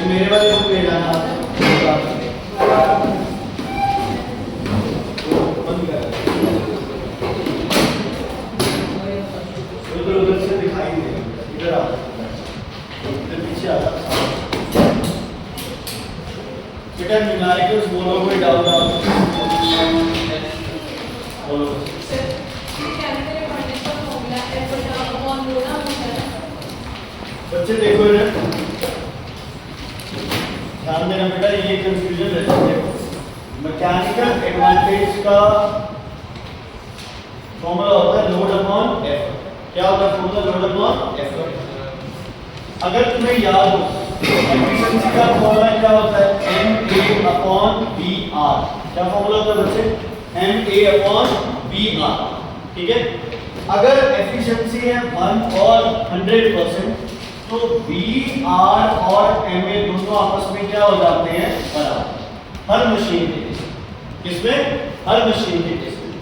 मेरे वाले बुक ले जाना उधर से दिखाई दे, इधर आ, इधर पीछे आ। बेटा न्यूमेरिकल्स बोलो, कोई डाउट ना बोलो। बच्चे देखो इधर, ध्यान देना बेटा, ये कंफ्यूजन रहता है। मैकेनिकल एडवांटेज का फॉर्मूला होता है लोड अपॉन एफर्ट। क्या होता है फॉर्मूला? Load upon effort. अगर तुम्हें याद हो एफिशिएंसी का फॉर्मूला क्या होता है? MA upon VR। क्या फॉर्मूला होता है बच्चे? MA upon VR। ठीक है, अगर एफिशिएंसी है 1 और 100%, तो VR और MA दोनों आपस में क्या हो जाते हैं? बराबर। हर मशीन के केस में, किसमें? हर मशीन के केस में।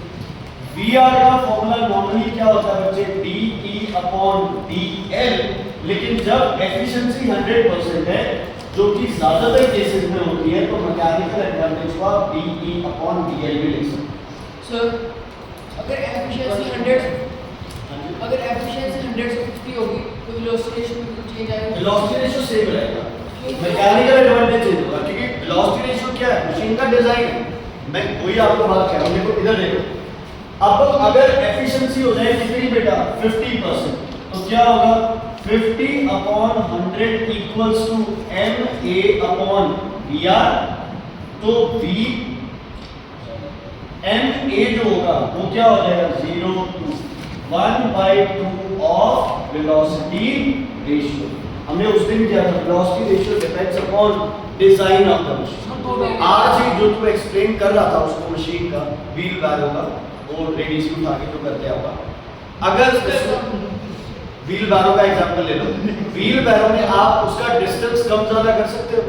VR का फॉर्मूला नॉर्मली क्या होता है बच्चे? DE upon DL। लेकिन जब एफिशिएंसी 100% है, जो कि ज्यादातर केसेस में होती है, तो मैकेनिकल एडवांटेज को आप DE अपॉन DL भी लिख सकते हैं। सर अगर एफिशिएंसी 100 से 50 होगी तो वेलोसिटी रेशियो में कुछ चेंज आएगा? वेलोसिटी रेशियो सेम रहेगा, मैकेनिकल एडवांटेज चेंज होगा, क्योंकि वेलोसिटी रेशियो क्या है? मशीन का डिजाइन है। मैं वही आपको बात कह रहा हूं। देखो इधर देखो, अब अगर एफिशिएंसी हो जाए कितनी बेटा? 50%, तो क्या होगा? 50 upon 100 equals to MA upon VR। तो MA जो होगा वो क्या हो जाएगा? 0 to 1/2 ऑफ वेलोसिटी रेशियो। हमने उस दिन किया था, velocity ratio depends upon design of the machine. आज ही जो तू एक्सप्लेन कर रहा था उसको मशीन का, व्हील बैरो का, वो लेडीज को उठा के तो करते होगा। अगर व्हील बैरो का एग्जांपल ले लो, व्हील बैरो में आप उसका डिस्टेंस कम ज्यादा कर सकते हो?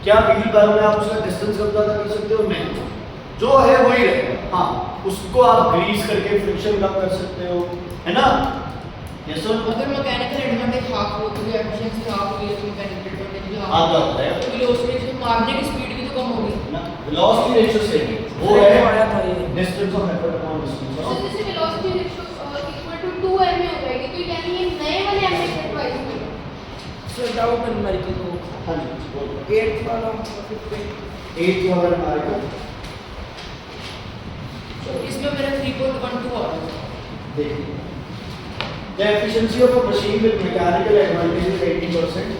क्या व्हील बैरो में आप उसका डिस्टेंस कम ज्यादा कर सकते हो? नहीं, जो है वही रहेगा। हाँ, उसको आप ग्रीस करके फ्रिक्शन कम कर सकते हो, है ना? Yes sir. अगर मैकेनिकल एडवांटेज हाफ हो तो एफिशिएंसी हाफ होगी, तो मैकेनिकल एडवांटेज भी हाफ आता है। तो वेलोसिटी रेशियो मारने की स्पीड भी तो कम होगी ना, वेलोसिटी रेशियो से वो है distance of effort upon distance of. Sir जैसे velocity ratio equal to 2 MA हो जाएगी, तो यानी ये नए वाले MA के ट्वाइस होगा। सर डाउट न्यूमेरिकल को हां जी बोलो। 8 वाला 8 वाला हमारे को इसमें मेरा 3.12 आ रहा है। देखिए, the efficiency of a machine with mechanical advantage is 80%,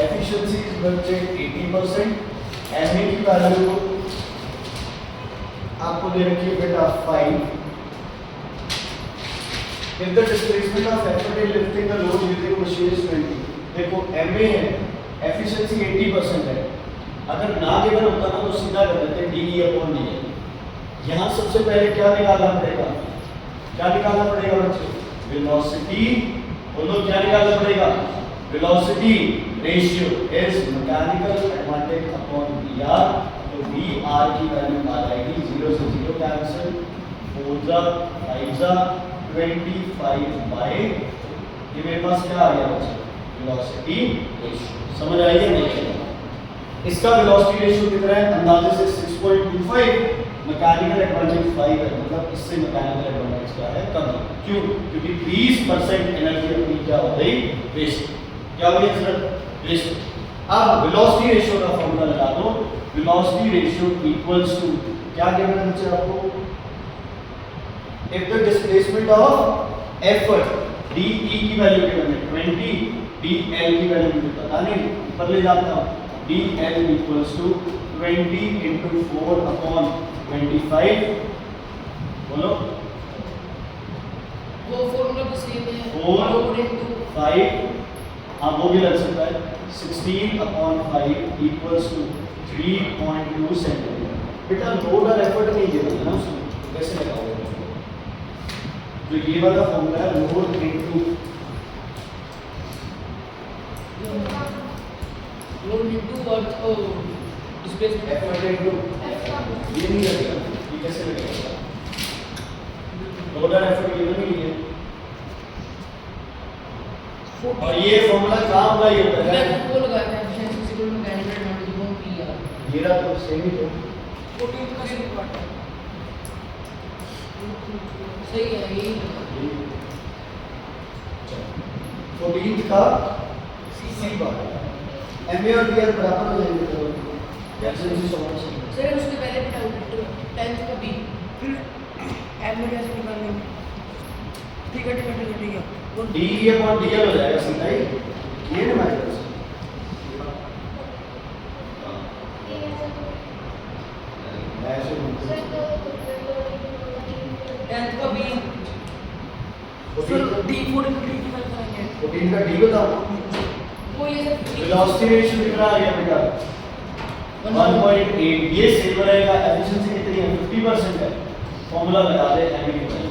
efficiency is बच्चे 80%, MA की वैल्यू आपको दे रखी है बेटा 5। if the displacement of effort in lifting the load using a machine is 20, देखो MA है, efficiency 80% है। अगर ना गिवन होता ना तो सीधा कर देते DE अपॉन DL। यहाँ सबसे पहले क्या निकालना पड़ेगा? क्या निकालना पड़ेगा बच्चे? वेलोसिटी। बोलो क्या निकालना पड़ेगा? Velocity ratio is mechanical advantage upon VR। तो VR की वैल्यू आ जाएगी 0 से 0 कैंसिल, 4 जा 5 जा 25/, ये मेरे पास क्या आ गया बच्चे? Velocity ratio. समझ आई है नहीं? इसका वेलोसिटी रेशियो कितना है? अंदाजे से 6.25। मैकेनिकल एडवांटेज 5 है, मतलब इससे मैकेनिकल एडवांटेज क्या है? कम है। क्यों? क्योंकि 20% एनर्जी अपनी क्या हो गई? वेस्ट। क्या हो गई सर? वेस्ट। अब वेलोसिटी रेशियो का फॉर्मूला लगा दो। वेलोसिटी रेशियो इक्वल्स टू क्या गिवन है बच्चे आपको? If the displacement of effort DE की वैल्यू गिवन है 20, DL की वैल्यू मुझे पता नहीं, ऊपर ले जाता हूं। DL equals to 20 into 4 upon 25। बोलो वो फॉर्मूला भी सेम है 4 लोड इनटू 5, हाँ वो भी लग सकता है। 16 upon 5 equals to 3.2 सेंटीमीटर। बेटा लोड और एफर्ट नहीं दिया ना उसमें, तो कैसे लगाओगे? जो ये वाला फॉर्मूला है लोड इनटू लोड इनटू और डिस्प्लेसमेंट एफर्ट इनटू, ये नहीं लगेगा, ये कैसे लगेगा? लोड और एफर्ट ये नहीं है। और ये फॉर्मूला काम का ही होता है वो लगाया था efficiency is equal to mechanical advantage upon VR. ये रहा तो सेम ही तो 14 का सिर्फ पार्ट है। सही है ये 14th का सी पार्ट एमए और पीआर बराबर हो जाएंगे तो एफिशिएंसी सॉल्यूशन सर उसके पहले भी डाउट 10th का बी एम में कैसे निकालने में ठीक है वो डी अपॉन डीएल हो जाएगा सीधा ही ये ना मैटर ऐसे सर तो 10th का बी सर डी 14 का डी की बात करेंगे 14 का डी बताओ वो ये सब वेलोसिटी रेशियो कितना आ गया बेटा 1.8 ये सेव रहेगा एफिशिएंसी कितनी है 50% है फॉर्मूला लगा दे एम की वैल्यू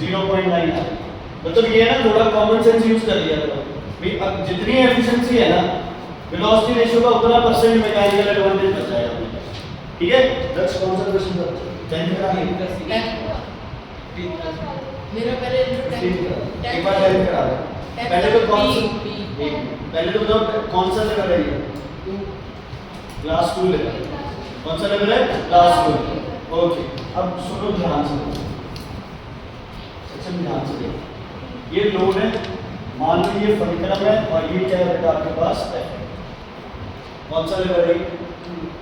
0.9 मतलब ये ना थोड़ा कॉमन सेंस यूज कर लिया करो भाई अब जितनी एफिशिएंसी है ना वेलोसिटी रेशियो का उतना परसेंट मैकेनिकल एडवांटेज बच जाएगा ठीक है दैट्स कंजर्वेशन का 10 का ही मेरा पहले 10 एक बार 10 करा दे पहले तो कौन सा पहले तो बताओ कौन सा लेवल है ये क्लास 2 लेवल कौन सा लेवल है क्लास 2 ओके अब सुनो ध्यान से सेक्शन ध्यान से देखो ये लोड है मान लो ये फलिक्रम है और ये क्या है आपके पास है कौन सा लेवल है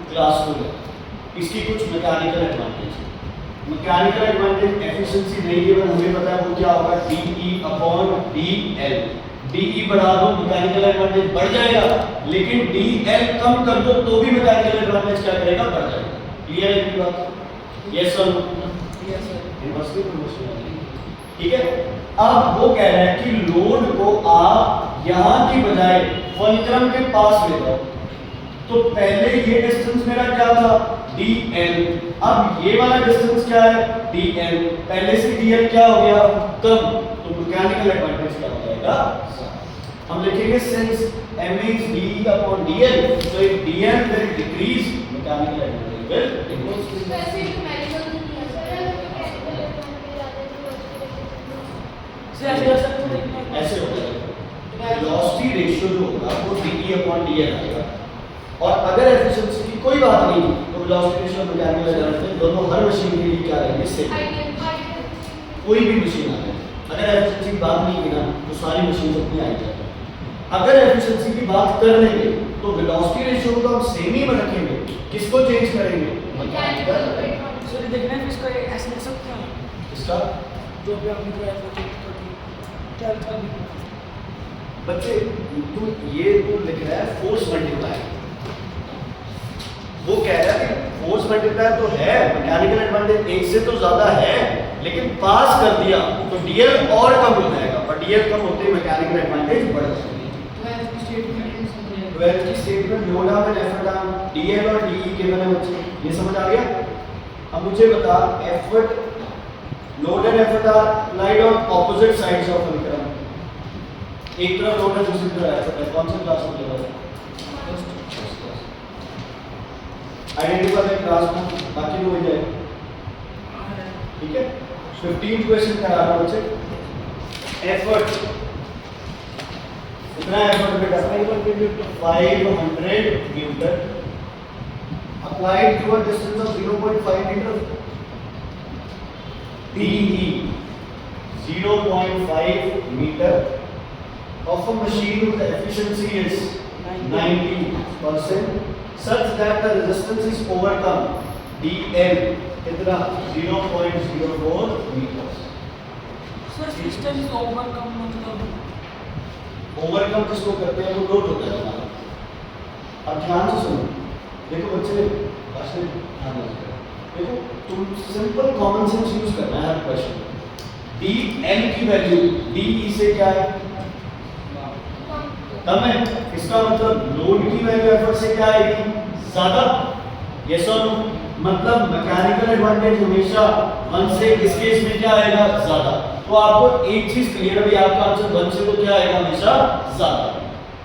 क्लास 2 है इसकी कुछ मैकेनिकल एडवांटेज है मैकेनिकल एडवांटेज एफिशिएंसी नहीं है हमें पता है वो क्या होगा DE अपॉन DL DE बढ़ा दो मैकेनिकल एडवांटेज बढ़ जाएगा लेकिन DL कम कर दो तो भी मैकेनिकल एडवांटेज क्या करेगा बढ़ जाएगा क्लियर है ये बात यस सर यस सर ठीक है अब वो कह रहा है कि लोड को आप यहां की बजाय फलक्रम के पास ले जाओ तो पहले ये डिस्टेंस मेरा क्या था DL अब ये वाला डिस्टेंस क्या है DL पहले से DL क्या हो गया कम तो मैकेनिकल एडवांटेज क्या हो जाएगा हम लिखेंगे since m is DE upon DL so if DL will decrease mechanical advantage will decrease वैसे तो मेडिकल नहीं है सर मैकेनिकल एडवांटेज आते सर ऐसे कर सकते हैं ऐसे हो जाएगा वेलोसिटी रेशियो जो होगा वो DE upon DL आएगा और अगर एफिशिएंसी की कोई बात नहीं तो वेलोसिटी रेशियो मैकेनिकल एडवांटेज दोनों हर मशीन के लिए क्या रहेंगे सेम कोई भी मशीन आ जाए अगर एफिशिएंसी की बात नहीं की ना तो सारी मशीन अपनी आ जाएगी अगर एफिशिएंसी की बात कर लेंगे तो वेलोसिटी रेशियो को हम सेम ही में रखेंगे किसको चेंज करेंगे मैकेनिकल सर देखना है इसको ऐसे लिख सकते हैं इसका जो भी आपने कराया था क्या था बच्चे तू ये तू लिख रहा है फोर्स मल्टीप्लाई वो कह रहा है कि फोर्स मल्टीप्लाई तो है मैकेनिकल एडवांटेज एक से तो ज्यादा है लेकिन पास कर दिया तो डीएल और कम हो जाएगा पर डीएल कम होते ही मैकेनिकल एडवांटेज बढ़ जाएगी 12th की statement load arm and effort arm DL और डीई के बने बच्चे ये समझ आ गया अब मुझे बता effort load and effort are applied on opposite sides of fulcrum एक तरफ लोड है दूसरी तरफ एफर्ट है कौन सा क्लास में लेवल है आइडेंटिफाई द क्लास में बाकी हो जाए ठीक है 15 क्वेश्चन करा रहा हूं बच्चे एफर्ट कितना एफर्ट बेटा 500 Newton applied to a distance of 0.5 meter DE 0.5 meter of a machine with the efficiency is 90% such that the resistance is overcome DL कितना 0.04 meters sir system is overcome मतलब overcome किसको करते हैं वो load होता है हमारा अब ध्यान से सुनो देखो बच्चे भाषण ध्यान दो देखो तुम सिंपल कॉमन सेंस यूज करना है हर क्वेश्चन डी एल की वैल्यू डी ई से क्या है कम है इसका मतलब लोड की वैल्यू एफर्ट से क्या आएगी ज्यादा यस और नो मतलब मैकेनिकल एडवांटेज हमेशा 1 से इस केस में क्या आएगा ज्यादा तो आपको एक चीज क्लियर है भाई आपका आंसर 1 से तो क्या आएगा हमेशा ज्यादा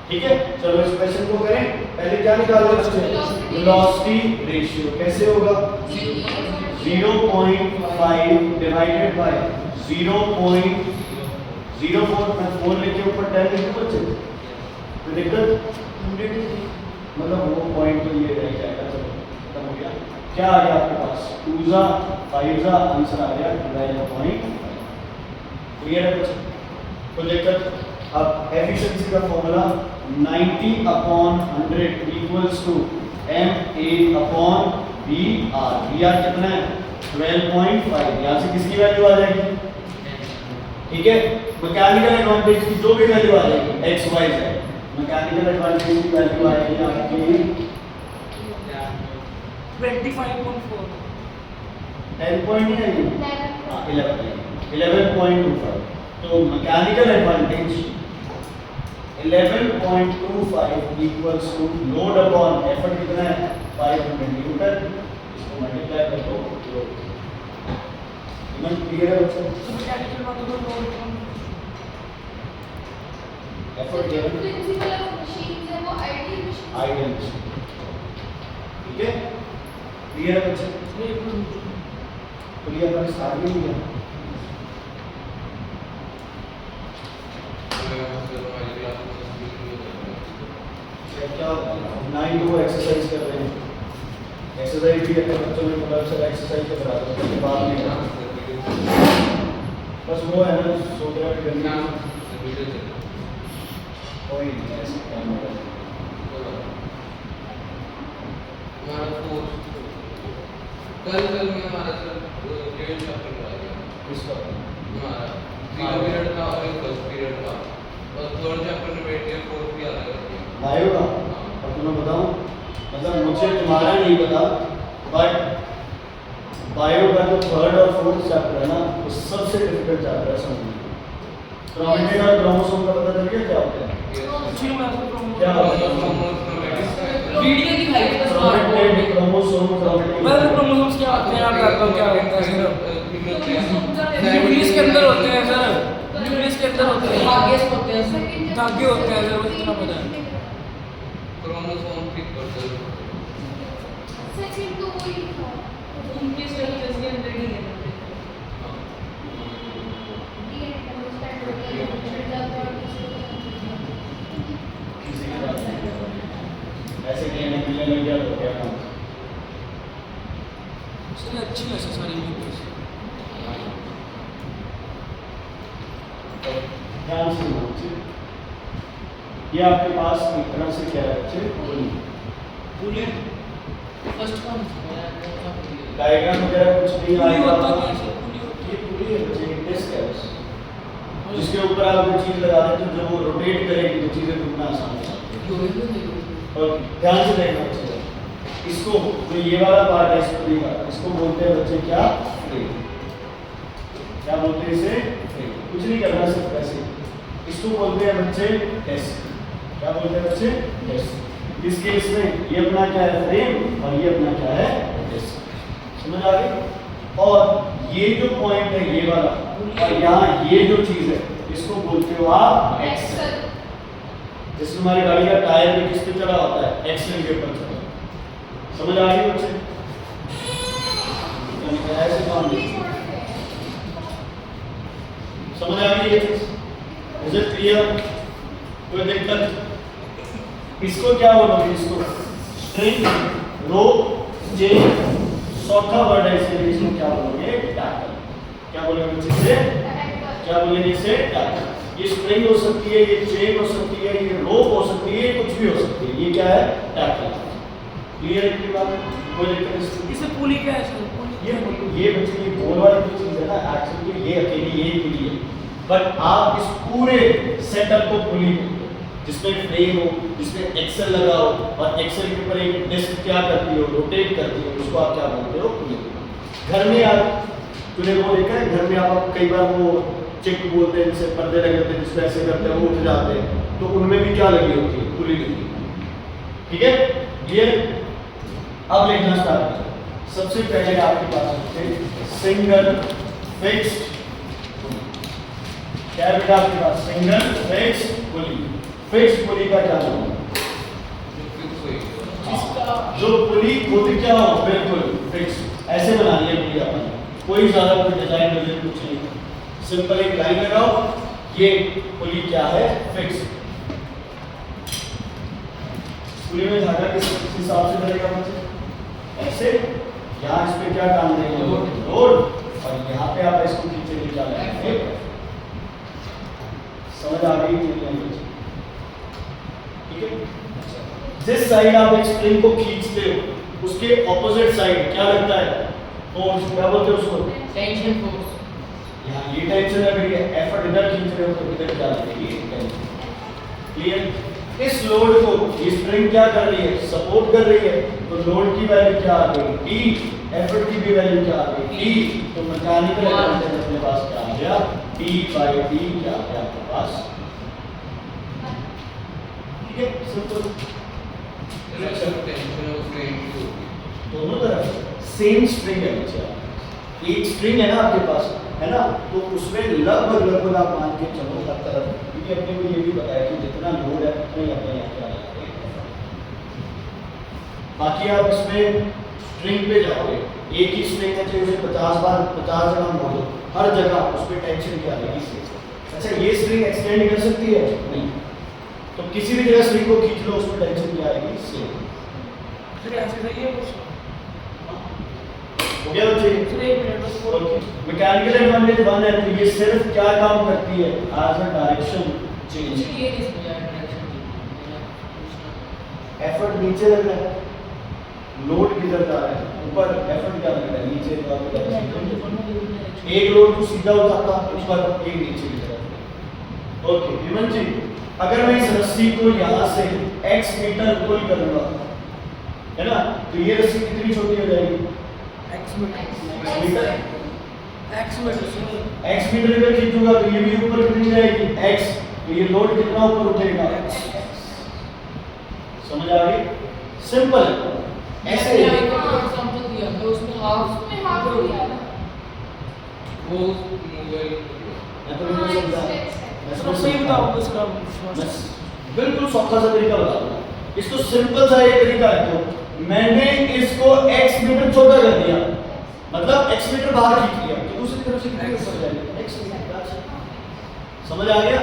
ठीक है चलो इस क्वेश्चन को करें पहले क्या निकाल रहे हैं वेलोसिटी रेशियो कैसे होगा 0.5 डिवाइडेड बाय 0.04 0.4 मैं 4 लिख के ऊपर 10 लिख दूं बच्चे, कोई दिक्कत? 100 मतलब वो पॉइंट तो ये रह जाएगा, चलो खत्म हो गया। क्या आ गया आपके पास? 2 जा 5 जा, आंसर आ गया 12.5। क्लियर है बच्चे? कोई दिक्कत? अब एफिशिएंसी का formula 90/100 equals to MA/BR। BR कितना है? 12.5। यहाँ से किसकी वैल्यू आ जाएगी? ठीक है, मैकेनिकल एडवांटेज की जो भी वैल्यू आ जाएगी X Y Z, mechanical advantage की वैल्यू आएगी आपकी 25.4 10 पॉइंट नहीं आएगी, 11.25। तो mechanical advantage 11.25 equals to load upon effort कितना है? 500 न्यूटन। इसको मल्टीप्लाई कर दो, इवन क्लियर है बच्चों? मैकेनिकल में तो लोड एफर्ट जो गिवन प्रिंसिपल ऑफ मशीन्स है वो आइडियल मशीन। आइडियल, ठीक है? क्लियर है बच्चे? तो ये अपन स्टार्ट भी किया। क्या 9 टू एक्सरसाइज कर रहे हैं, एक्सरसाइज भी अपने बच्चों में मतलब सर एक्सरसाइज के बराबर है, उसके बाद नहीं करना। बस वो है ना सोच रहा है करना, कोई नहीं ऐसे काम कर कल में हमारा सर डेढ़ चैप्टर कराया इसका हमारा 0 पीरियड का और 1 पीरियड का, और थर्ड चैप्टर में बैठ के 4 भी आता है आयो का। और तुम्हें बताऊं, मतलब मुझे तुम्हारा नहीं पता, बट बायो का जो थर्ड और फोर्थ चैप्टर है ना, वो सबसे डिफिकल्ट चैप्टर है समझने। क्रोमेटिन और क्रोमोसोम का पता चल गया क्या होता है? क्या होता है? वीडियो दिखाई थी क्रोमेटिन, क्रोमोसोम, मैं क्रोमेटिन। क्रोमोसोम्स क्या होते हैं आप बताता हूं क्या होता है सर। न्यूक्लियस के अंदर होते हैं सर, न्यूक्लियस के अंदर होते हैं, धागे होते हैं सर, धागे होते हैं सर, वो इतना पता है। क्रोमोसोम ठीक करते हैं। सेकंड तो वही था, उनके स्ट्रक्चर्स के अंदर ही है। डीएनए अंडरस्टैंड हो गया, फिर जाता है किसी की बात नहीं। ऐसे कहने के लिए लग गया तो क्या काम? सर अच्छी है सर सारी वीडियोस। तो ध्यान से बच्चे, ये आपके पास एक तरह से क्या है बच्चे? पूरी फर्स्ट कौन डायग्राम वगैरह कुछ नहीं पूरी आएगा। होता क्या सर? पूरी होती ये पूरी है बच्चे, एक डिस्क है बस, जिसके ऊपर आप कोई चीज लगा देते हो, जब वो रोटेट करेगी तो चीजें घूमना आसान हो जाती है। और ध्यान से देखना बच्चे, इसको जो ये वाला पार्ट है स्प्रिंग का, इसको बोलते हैं बच्चे क्या? फ्रेम। क्या बोलते हैं इसे? फ्रेम। कुछ नहीं करना, सिर्फ ऐसे। इसको बोलते हैं बच्चे डेस्क। क्या बोलते हैं बच्चे? डेस्क। इस केस में ये अपना क्या है? फ्रेम, और ये अपना क्या है? डेस्क। समझ आ गई? और ये जो पॉइंट है ये वाला, और यहाँ ये जो चीज है, इसको बोलते हो आप एक्सल। जैसे हमारी गाड़ी का टायर भी किस पे चढ़ा होता है? एक्सल के ऊपर चढ़ा। समझ आ गई बच्चे? ऐसे काम नहीं, समझ आ गई ये चीज? Is it clear? कोई दिक्कत? इसको क्या बोलोगे? इसको स्ट्रिंग, रोप, चेन, चौथा वर्ड है इसके लिए, इसको क्या बोलोगे? टैकल। क्या बोलोगे बच्चे से? क्या बोलेंगे इसे? टैकल। ये स्प्रिंग हो सकती है, ये चेन हो सकती है, ये रोप हो सकती है, कुछ भी हो सकती है। ये क्या है? टैकल। क्लियर है की बात? कोई दिक्कत नहीं? इसे पुली क्या है सर? ये बच्चे ये गोल वाली जो चीज है ना, एक्चुअली ये अकेली यही पुली है, बट आप इस पूरे सेटअप को पुली जिसमें फ्रेम हो, जिसमें एक्सेल लगा हो, और एक्सेल के ऊपर एक डिस्क क्या करती हो? रोटेट करती हो, उसको आप क्या बोलते हो? पुली। घर में आप तूने वो देखा है, घर में आप कई बार वो चिक बोलते हैं, जिससे पर्दे लगे होते हैं, जिसमें ऐसे करते हैं वो उठ जाते हैं, तो उनमें भी क्या लगी होती है? पुली लगी होती है। ठीक है? ये अब लिखना स्टार्ट करें। सबसे पहले आपके पास होते सिंगल फिक्स्ड, क्या है बेटा आपके पास? Single fixed pulley. Fixed pulley का क्या नाम है? जो पुली खुद क्या हो? बिल्कुल फिक्स्ड। ऐसे बनानी है पुली अपन, कोई ज्यादा कोई डिजाइन वगैरह कुछ नहीं, सिंपल एक लाइन लगाओ, ये पुली क्या है? फिक्स। पुली में धागा किस हिसाब से चलेगा बच्चे? ऐसे। यहाँ इस पे क्या डाल देंगे? लोड। और यहाँ पे आप इसको खींचे ले जा रहे हैं। समझ आ गई? ठीक है। जिस साइड आप एक स्प्रिंग को खींचते हो उसके ऑपोजिट साइड क्या लगता है? फोर्स। क्या बोलते हैं उसको? Tension force. यहाँ ये टेंशन है, मेरी एफर्ट इधर खींच रहे हो तो इधर क्या लगेगी? क्लियर? इस लोड को ये स्प्रिंग क्या कर रही है? सपोर्ट कर रही है। तो लोड की वैल्यू क्या आ गई? टी। एफर्ट की भी वैल्यू क्या आ गई? टी। तो मैकेनिकल एनर्जी अपने पास क्या आ गया? टी बाई टी क्या आ गया आपके पास? ठीक है, सिंपल। टेंशन और स्ट्रेन की होगी दोनों तरफ सेम स्ट्रिंग है बच्चा। एक स्ट्रिंग है ना आपके पास, है ना? तो उसमें लगभग आप मान के चलो हर तरफ, क्योंकि अपने को ये भी पता है कि जितना लोड है उतना ही अपने यहाँ क्या लगाते हैं। बाकी आप इसमें स्ट्रिंग पे जाओगे, एक ही स्ट्रिंग है, चाहे उसे 50 बार 50 जगह मोड़ो, हर जगह उस पर टेंशन क्या आएगी? अच्छा, ये स्ट्रिंग एक्सटेंड कर सकती है? नहीं। तो किसी भी जगह स्ट्रिंग को खींच लो, उसमें टेंशन क्या आएगी? सेम। फिर ऐसे सही है कुछ हो गया बच्चे? फिर एक मिनट बस ओके। मैकेनिकल एडवांटेज 1 है, तो ये सिर्फ क्या काम करती है? As a direction change. ये किस डायरेक्शन एफर्ट नीचे लग रहा है, लोड किधर जा रहा है? ऊपर। एफर्ट क्या लग रहा है? नीचे जा रहा है। एक लोड को सीधा उठाता ऊपर, एक नीचे की तरफ। ओके विमल जी, अगर मैं इस रस्सी को यहाँ से x मीटर पुल करूंगा, है ना, तो ये रस्सी कितनी छोटी हो जाएगी? x मीटर x मीटर अगर खींचूंगा तो ये भी ऊपर कितनी जाएगी? x। तो ये लोड कितना ऊपर उठेगा? समझ आ गई? सिंपल। ऐसे ही एग्जांपल दिया था उसमें हाफ दिया था। वो मूवल मैं तो नहीं समझा। मैं सब सही बताओ उसका मैं बिल्कुल सौखा सा तरीका बताऊंगा। इसको सिंपल सा एक तरीका है, तो मैंने इसको x मीटर छोटा कर दिया, मतलब x मीटर बाहर खींच लिया, तो दूसरी तरफ से कितने ऊपर जाएगा? x metre. समझ आ गया?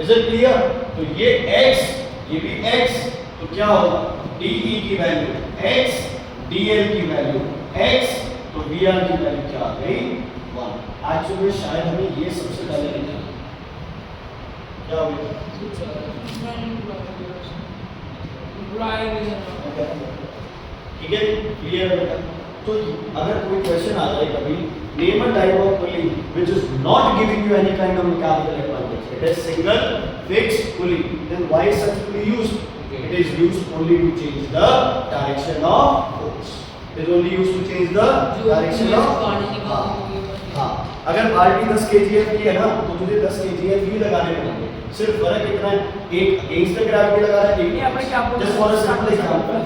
Is it clear? तो ये x, ये भी x, तो क्या होगा? dE की वैल्यू x, dl की वैल्यू x, तो vr की वैल्यू क्या आ गई? 1। एक्चुअली शायद हमें ये सबसे पहले लिखना है। क्या हो गया? ठीक है, क्लियर है बेटा? तो अगर कोई क्वेश्चन आ जाए कभी, name a type of pulley which is not giving you any kind of mechanical advantage, it is single fixed pulley, then why is such pulley used? It is used only to change the direction of force. It is only used to change the direction of हाँ। अगर बाल्टी 10 kgf की है ना, तो तुझे 10 kgf ही लगाने पड़ेंगे। सिर्फ फर्क इतना है, एक अगेंस्ट द ग्रेविटी लगा रहा है, just for a simple example,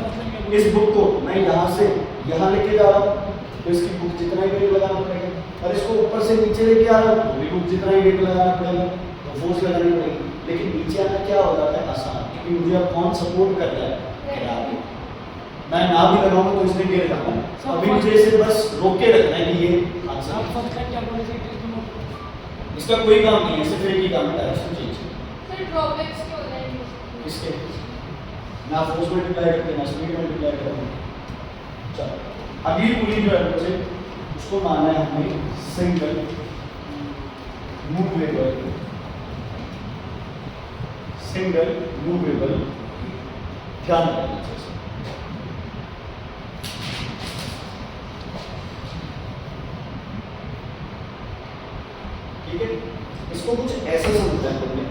इस बुक को मैं यहाँ से यहाँ लेके जा रहा हूँ, तो इसकी बुक जितना ही वेट लगाना पड़ेगा, और इसको ऊपर से नीचे लेके आ रहा हूँ, तो भी बुक जितना ही वेट लगाना पड़ेगा, तो फोर्स लगानी पड़ेगी। लेकिन नीचे आना क्या हो जाता है? आसान, क्योंकि मुझे अब कौन सपोर्ट कर रहा है? ग्रेविटी। मैं ना भी लगाऊंगा तो इसमें गिर जाऊंगा। अभी मुझे इसे बस रोक के रखना है कि ये हाथ से इसका कोई काम नहीं है, सिर्फ एक ही काम है, डायरेक्शन चेंज। सर ड्रॉबैक्स क्या हो जाएंगे? इसके ना फोर्स मल्टीप्लाई करते ना स्पीड मल्टीप्लाई करते। चलो अगली पुली जो है बच्चे, उसको मानना है हमें सिंगल मूवेबल, सिंगल मूवेबल। ध्यान रखना चाहिए। ठीक है, इसको कुछ ऐसा समझना है तुमने,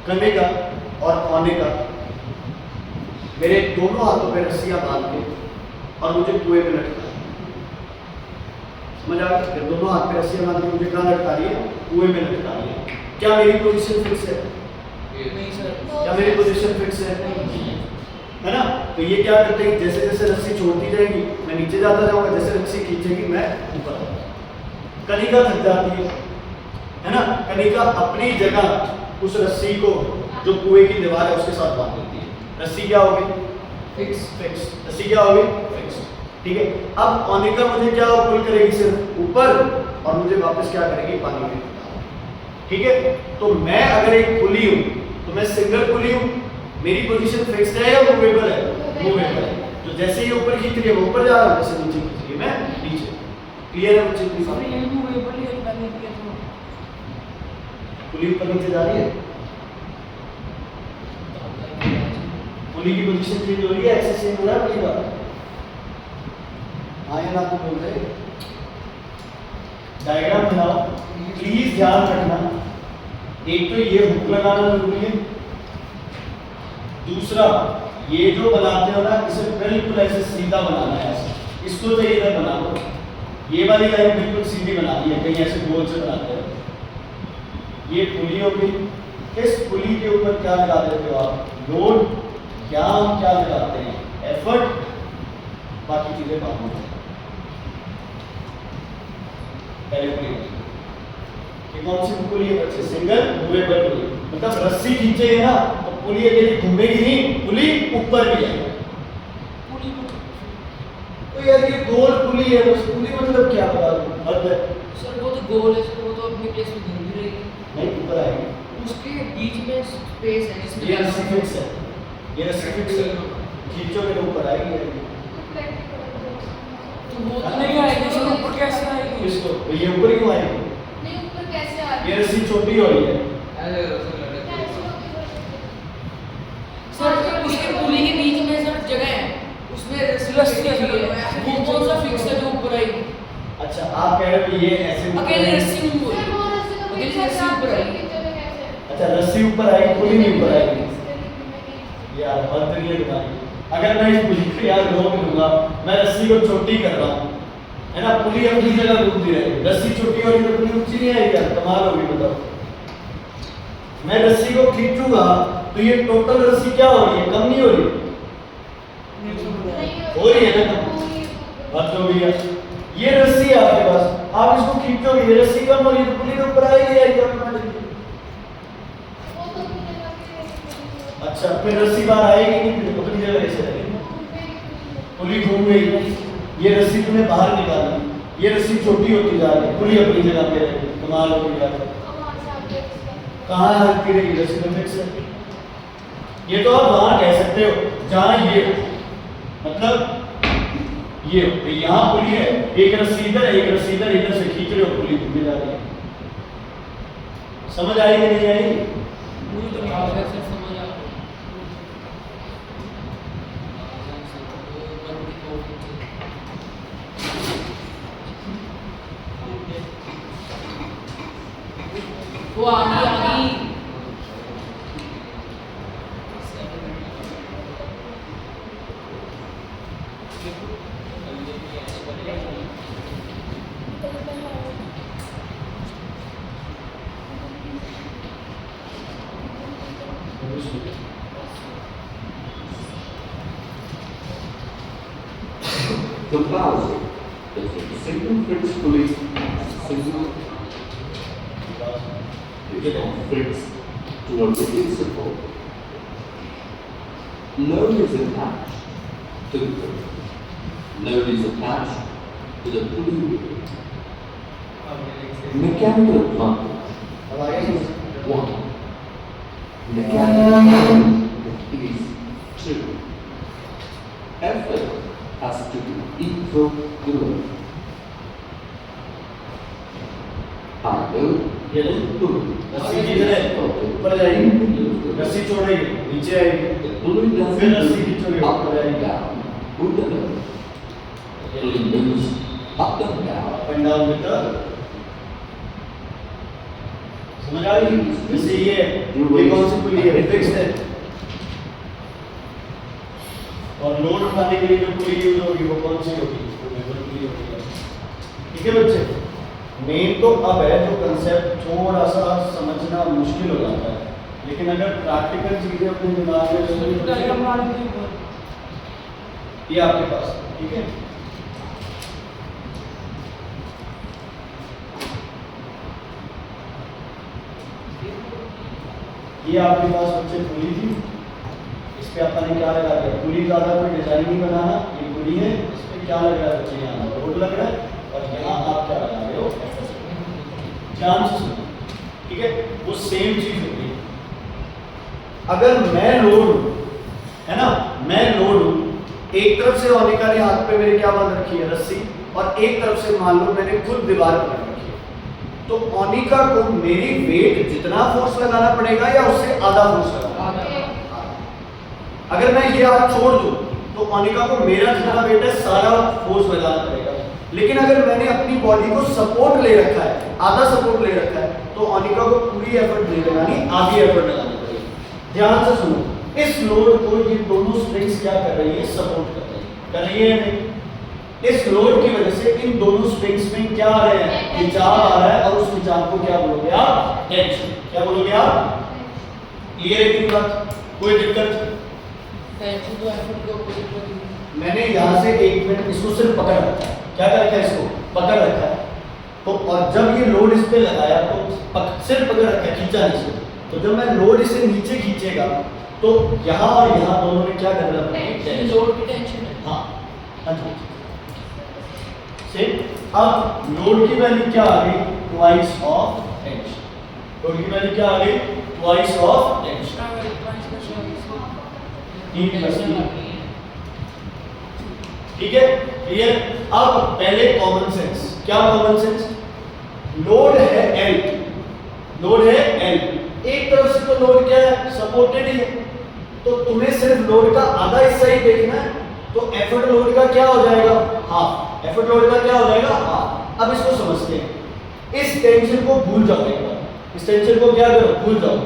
करने का और आने का, मेरे दोनों हाथों पे रस्सियां बांध के और मुझे कुएं में लटका है। समझ आ गया? दोनों हाथ पे रस्सियां बांध के मुझे कहाँ लटका रही है? कुएं में लटका रही है। क्या मेरी पोजीशन फिक्स है? नहीं सर। क्या मेरी पोजीशन फिक्स है ना? तो ये क्या करते हैं, जैसे जैसे रस्सी छोड़ती जाएगी मैं नीचे जाता जाऊंगा, जैसे रस्सी खींचेगी मैं ऊपर आऊंगा। कनिका थक जाती है ना? कनिका अपनी जगह उस रस्सी को जो कुएं की दीवार है उसके साथ बांध देती है। रस्सी क्या होगी? फिक्स। रस्सी क्या होगी? फिक्स। ठीक है, अब अनिका मुझे क्या पुल करेगी? सिर्फ ऊपर और मुझे वापस क्या करेगी, पानी में। ठीक है, तो मैं अगर एक पुली हूं तो मैं सिंगल पुली हूं, मेरी पोजीशन फिक्स्ड है या मूवेबल है, मूवेबल है। तो जैसे ये ऊपर खींच रही है वो ऊपर जा रहा है, जैसे नीचे खींच रही है मैं नीचे। क्लियर है बच्चे? सर ये मूवेबल ही है, मैंने किया था। पुली ऊपर नीचे जा रही है, पुली की पोजीशन चेंज हो रही है, एक्सेस चेंज हो रहा है पुली का। हाँ या ना तो बोल रहे, डायग्राम बनाओ, प्लीज ध्यान रखना। एक तो ये हुक लगाना जरूरी है, दूसरा ये जो बनाते हो ना इसे बिल्कुल ऐसे सीधा बनाना है, ऐसे इसको तो इधर बना दो, ये वाली लाइन बिल्कुल सीधी बनानी है, कहीं ऐसे गोल से बनाते हो। ये पुली होगी, इस पुली के ऊपर क्या लगा देते हो आप, लोड, क्या हम क्या लगाते हैं, एफर्ट, बाकी चीजें बाद में। पहले पुली, ये कौन सी पुली है बच्चे, सिंगल मूवेबल पुली, मतलब रस्सी खींचेगी ना तो पुली अकेली घूमेगी नहीं, पुली ऊपर भी जाएगी। पुली को तो यार ये गोल पुली है, बस पुली मतलब क्या बता दूं, हद है। सर वो तो गोल है सर, वो तो अपनी प्लेस में घूम रही है। नहीं ऊपर आएगी, उसके बीच में स्पेस है जिसमें ये रस्सी फिक्स है, ये रस्सी फिक्स है, खींचोगे तो ऊपर आएगी। तो वो तो नहीं आएगी सर, ऊपर कैसे आएगी? इसको ये ऊपर क्यों आएगी, नहीं ऊपर कैसे आ रही ये रस्सी छोटी हो रही है। ऐसे रस्सी लटक कैसे गई। होगी? सर उसके पुली के बीच में सर जगह है, उसमें रस्सी है, वो कौन सा फिक्स है जो ऊपर आएगी? अच्छा आप कह रहे हो कि ये ऐसे ऊपर अकेले है। रस्सी नहीं सर बोली। वो रस्सी तो अकेले पीछे रस्सी ऊपर से आएगी। चलो कैसे? अच्छा रस्सी ऊपर आएगी, पुली नहीं ऊपर आएगी। नहीं यार बात करिए तुम्हारी, अगर मैं इस पुली को यार रोक दूंगा, मैं रस्सी को छोटी कर रहा हूँ, है ना, पुली अपनी जगह घूमती रहेगी, रस्सी छोटी हो रही तो पुली ऊंची नहीं आएगी यार, कमाल होगी बताओ। मैं रस्सी को खींचूंगा तो ये टोटल रस्सी क्या हो रही है, कम नहीं हो रही, हो रही है ना कम, बात हो गई है। ये रस्सी है आपके पास, आप इसको खींचोगे, ये रस्सी कम हो रही है तो पुली तो ऊपर आएगी यार, क्या ऑटोमेटिकली। अच्छा फिर रस्सी बाहर आएगी नहीं, फिर अपनी जगह कैसे रहेगी, पुली घूम गई, ये रस्सी तुम्हें बाहर निकाली, ये रस्सी छोटी होती जा रही है, पुली अपनी जगह पे रहेगी, कमाल हो गई यार। कहाँ हल्की रहेगी, रस्सी तो फिक्स है। ये तो आप वहां कह सकते हो जहां ये मतलब ये हो, तो यहाँ पुली है, एक रस्सी इधर, एक रस्सी इधर, इधर से खींच रहे हो, पुली घूमने जा रही है। समझ आई कि नहीं आई? मुझे तो नहीं आ रहा सर, समझ आ रहा है। वो आ गई। The valve is a single fixed pulley, single is not fixed to a release support. Load is attached to the pulley. Load is attached to the pulley wheel. Mechanical advantage. अब आगे समझ। 1. Mechanical advantage is 2. Effort has to be equal to load. ये रस्सी किधर है, ऊपर जाएगी, रस्सी छोड़ेगी नीचे आएगी, फिर रस्सी खींचोगे ऊपर आएगी, up and down. Up and down with समझ आ रही? जैसे ये कौन सी पुली है, फिक्स्ड है, और लोड उठाने के लिए जो पुली यूज होगी वो कौन सी होगी, मूवेबल पुली होगी। ठीक है बच्चे, मेन तो अब है जो कंसेप्ट थोड़ा सा समझना मुश्किल हो जाता है, लेकिन अगर प्रैक्टिकल चीजें अपने दिमाग में डायग्राम रखोगे, बना लेंगे। ये आपके पास, ठीक है। ये आपके पास बच्चे पुली थी, इस पे अपन ने क्या लगा दिया, पुली ज्यादा कोई डिजाइन नहीं बनाना, ये पुली है, इस पे क्या लग रहा है बच्चे, यहाँ लोड लग रहा है, और यहाँ आप क्या लगा रहे हो, ध्यान से सुनो, ठीक है, वो सेम चीज होती है। अगर मैं लोड हूं, है ना, मैं लोड हूं, एक तरफ से ओनिका ने हाथ पे मेरे क्या बांध रखी है, रस्सी, और एक तरफ से मान लो मैंने खुद दीवार पकड़ रखी है, तो ओनिका को मेरी वेट जितना फोर्स लगाना पड़ेगा या उससे आधा फोर्स लगाना। अगर मैं ये हाथ छोड़ दूं तो ओनिका को मेरा जितना वेट है सारा फोर्स लगाना पड़ेगा। लेकिन अगर मैंने अपनी बॉडी को सपोर्ट ले रखा है, आधा सपोर्ट ले रखा है, तो ओनिका को पूरी एफर्ट नहीं लगानी, आधी एफर्ट लगानी पड़ेगी। ध्यान से सुनो, इस लोड को ये दोनों स्प्रिंग्स क्या कर रही है, सपोर्ट कर रही है या नहीं। इस लोड की वजह से इन दोनों स्प्रिंग्स में क्या आ रहे हैं, खिंचाव आ रहा है, और उस खिंचाव को क्या बोलोगे आप, टेंशन। क्या बोलोगे आप, क्लियर है की बात, कोई दिक्कत? टेंशन तो एफर्ट को कोई दिक्कत नहीं। मैंने यहाँ से 1 मिनट इसको सिर्फ पकड़ रखा है, क्या कर रखा है, इसको पकड़ रखा है, तो और जब ये लोड इस पे लगाया तो सिर्फ पकड़ रखा है, खींचा नहीं इसको, तो जब मैं लोड इसे नीचे खींचेगा तो यहाँ और यहाँ दोनों में क्या कर रहा है, लोड की टेंशन है। हाँ, सेम। अब लोड की वैल्यू क्या आ गई, ट्वाइस ऑफ टेंशन। लोड की वैल्यू क्या आ गई, ट्वाइस ऑफ टेंशन, 3 प्लस 3, ठीक है, क्लियर। अब पहले कॉमन सेंस, क्या कॉमन सेंस, लोड है L, लोड है L, एक तरफ से तो लोड क्या है, सपोर्टेड ही है, तो तुम्हें सिर्फ लोड का आधा हिस्सा ही देखना है, तो एफर्ट लोड का क्या हो जाएगा, हाफ, एफर्ट लोड का क्या हो जाएगा, हाफ। अब इसको समझते हैं, इस टेंशन को भूल जाओ एक बार, इस टेंशन को क्या करो, भूल जाओ।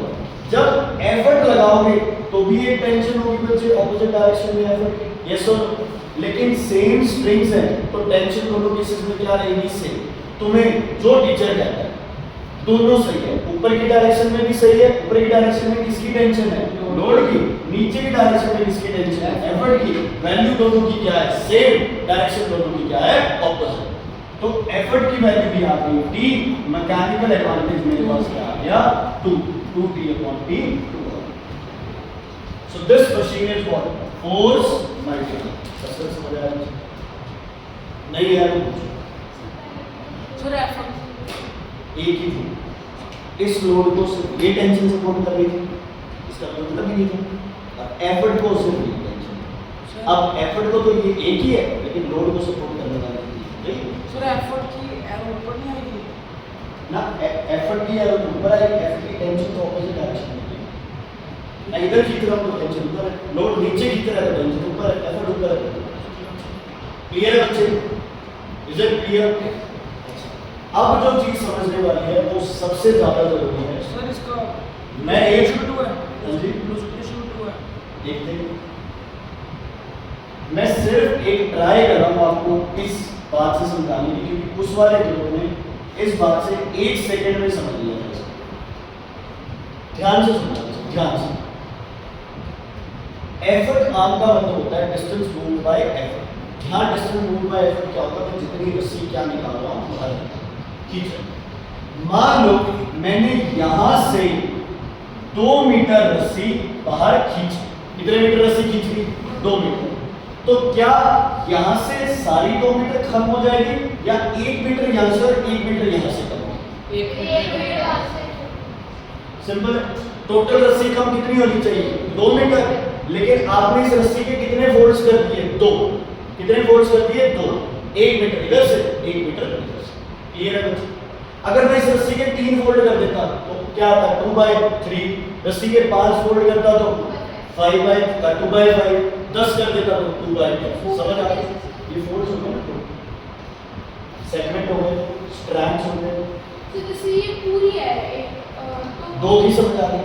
जब एफर्ट लगाओगे तो भी एक टेंशन होगी बच्चे, ऑपोजिट डायरेक्शन में एफर्ट, यस और नो, लेकिन सेम स्ट्रिंग्स है तो टेंशन दोनों केसेस में क्या रहेगी, सेम। तुम्हें जो टीचर कहता है दोनों सही है, ऊपर की डायरेक्शन में भी सही है, ऊपर की डायरेक्शन में किसकी टेंशन है, लोड की, नीचे की डायरेक्शन में किसकी टेंशन है, एफर्ट की, वैल्यू दोनों की क्या है, सेम, डायरेक्शन दोनों की क्या है, ऑपोजिट। तो एफर्ट की वैल्यू भी आ गई टी, मैकेनिकल एडवांटेज मेरे पास क्या आ गया, 2t/t, 2। So this machine is what, force multiply. सबसे समझ आया मुझे, नहीं है तो पूछो। सर एफर्ट एक ही थी, इस लोड को सिर्फ ये टेंशन सपोर्ट कर रही थी, इसका मतलब ही नहीं था, और एफर्ट को सिर्फ ये टेंशन। अब एफर्ट को तो ये एक ही है, लेकिन लोड को सपोर्ट करने वाली थी, सर एफर्ट की एरो ऊपर नहीं आएगी ना, एफर्ट की एरो ऊपर आएगी, एफर्ट की टेंशन तो ऑपोजिट डायरेक्शन में है। मैं इधर खींच रहा हूँ तो टेंशन ऊपर है, लोड नीचे खींच रहा है तो टेंशन ऊपर है, एफर्ट ऊपर है। क्लियर है बच्चे, इज इट क्लियर? अब जो चीज समझने वाली है वो सबसे ज्यादा जरूरी है। सर इसका मैं एक शुरू है, जी शुरू है, देखते हैं, मैं सिर्फ एक ट्राई कर रहा हूँ आपको इस बात से समझाने की, क्योंकि उस वाले ग्रुप ने इस बात से 1 सेकंड में समझ लिया था। ध्यान से सुनना, ध्यान से। एफर्ट आर्म का मतलब होता है डिस्टेंस मूव्ड बाय एफर्ट। ध्यान, डिस्टेंस मूव्ड बाय एफर्ट क्या होता है, मैं जितनी रस्सी क्या निकाल रहा हूँ बाहर, ठीक है। मान लो मैंने यहां से 2 मीटर रस्सी बाहर खींची, कितने मीटर रस्सी खींच ली, 2 मीटर, तो क्या यहां से सारी 2 मीटर खत्म हो जाएगी, या 1 मीटर यहां से और 1 मीटर यहां से खत्म होगी? 1 सिंपल है। टोटल रस्सी कम कितनी होनी चाहिए, 2 मीटर, लेकिन आपने इस रस्सी के कितने फोल्ड्स कर दिए, 2, कितने फोल्ड्स कर दिए, 2, 1 मीटर इधर से, 1 मीटर इधर से। क्लियर है बच्चे? अगर मैं इस रस्सी के 3 फोल्ड कर देता तो क्या आता, 2/3, रस्सी के 5 फोल्ड करता तो 2/5, 10 कर देता तो 2/10। समझ आ गई? ये फोल्ड्स हो गए ना, सेगमेंट हो गए, स्ट्रैंड्स हो गए, तो जैसे ये पूरी है एक, तो 2 की समझ आ गई।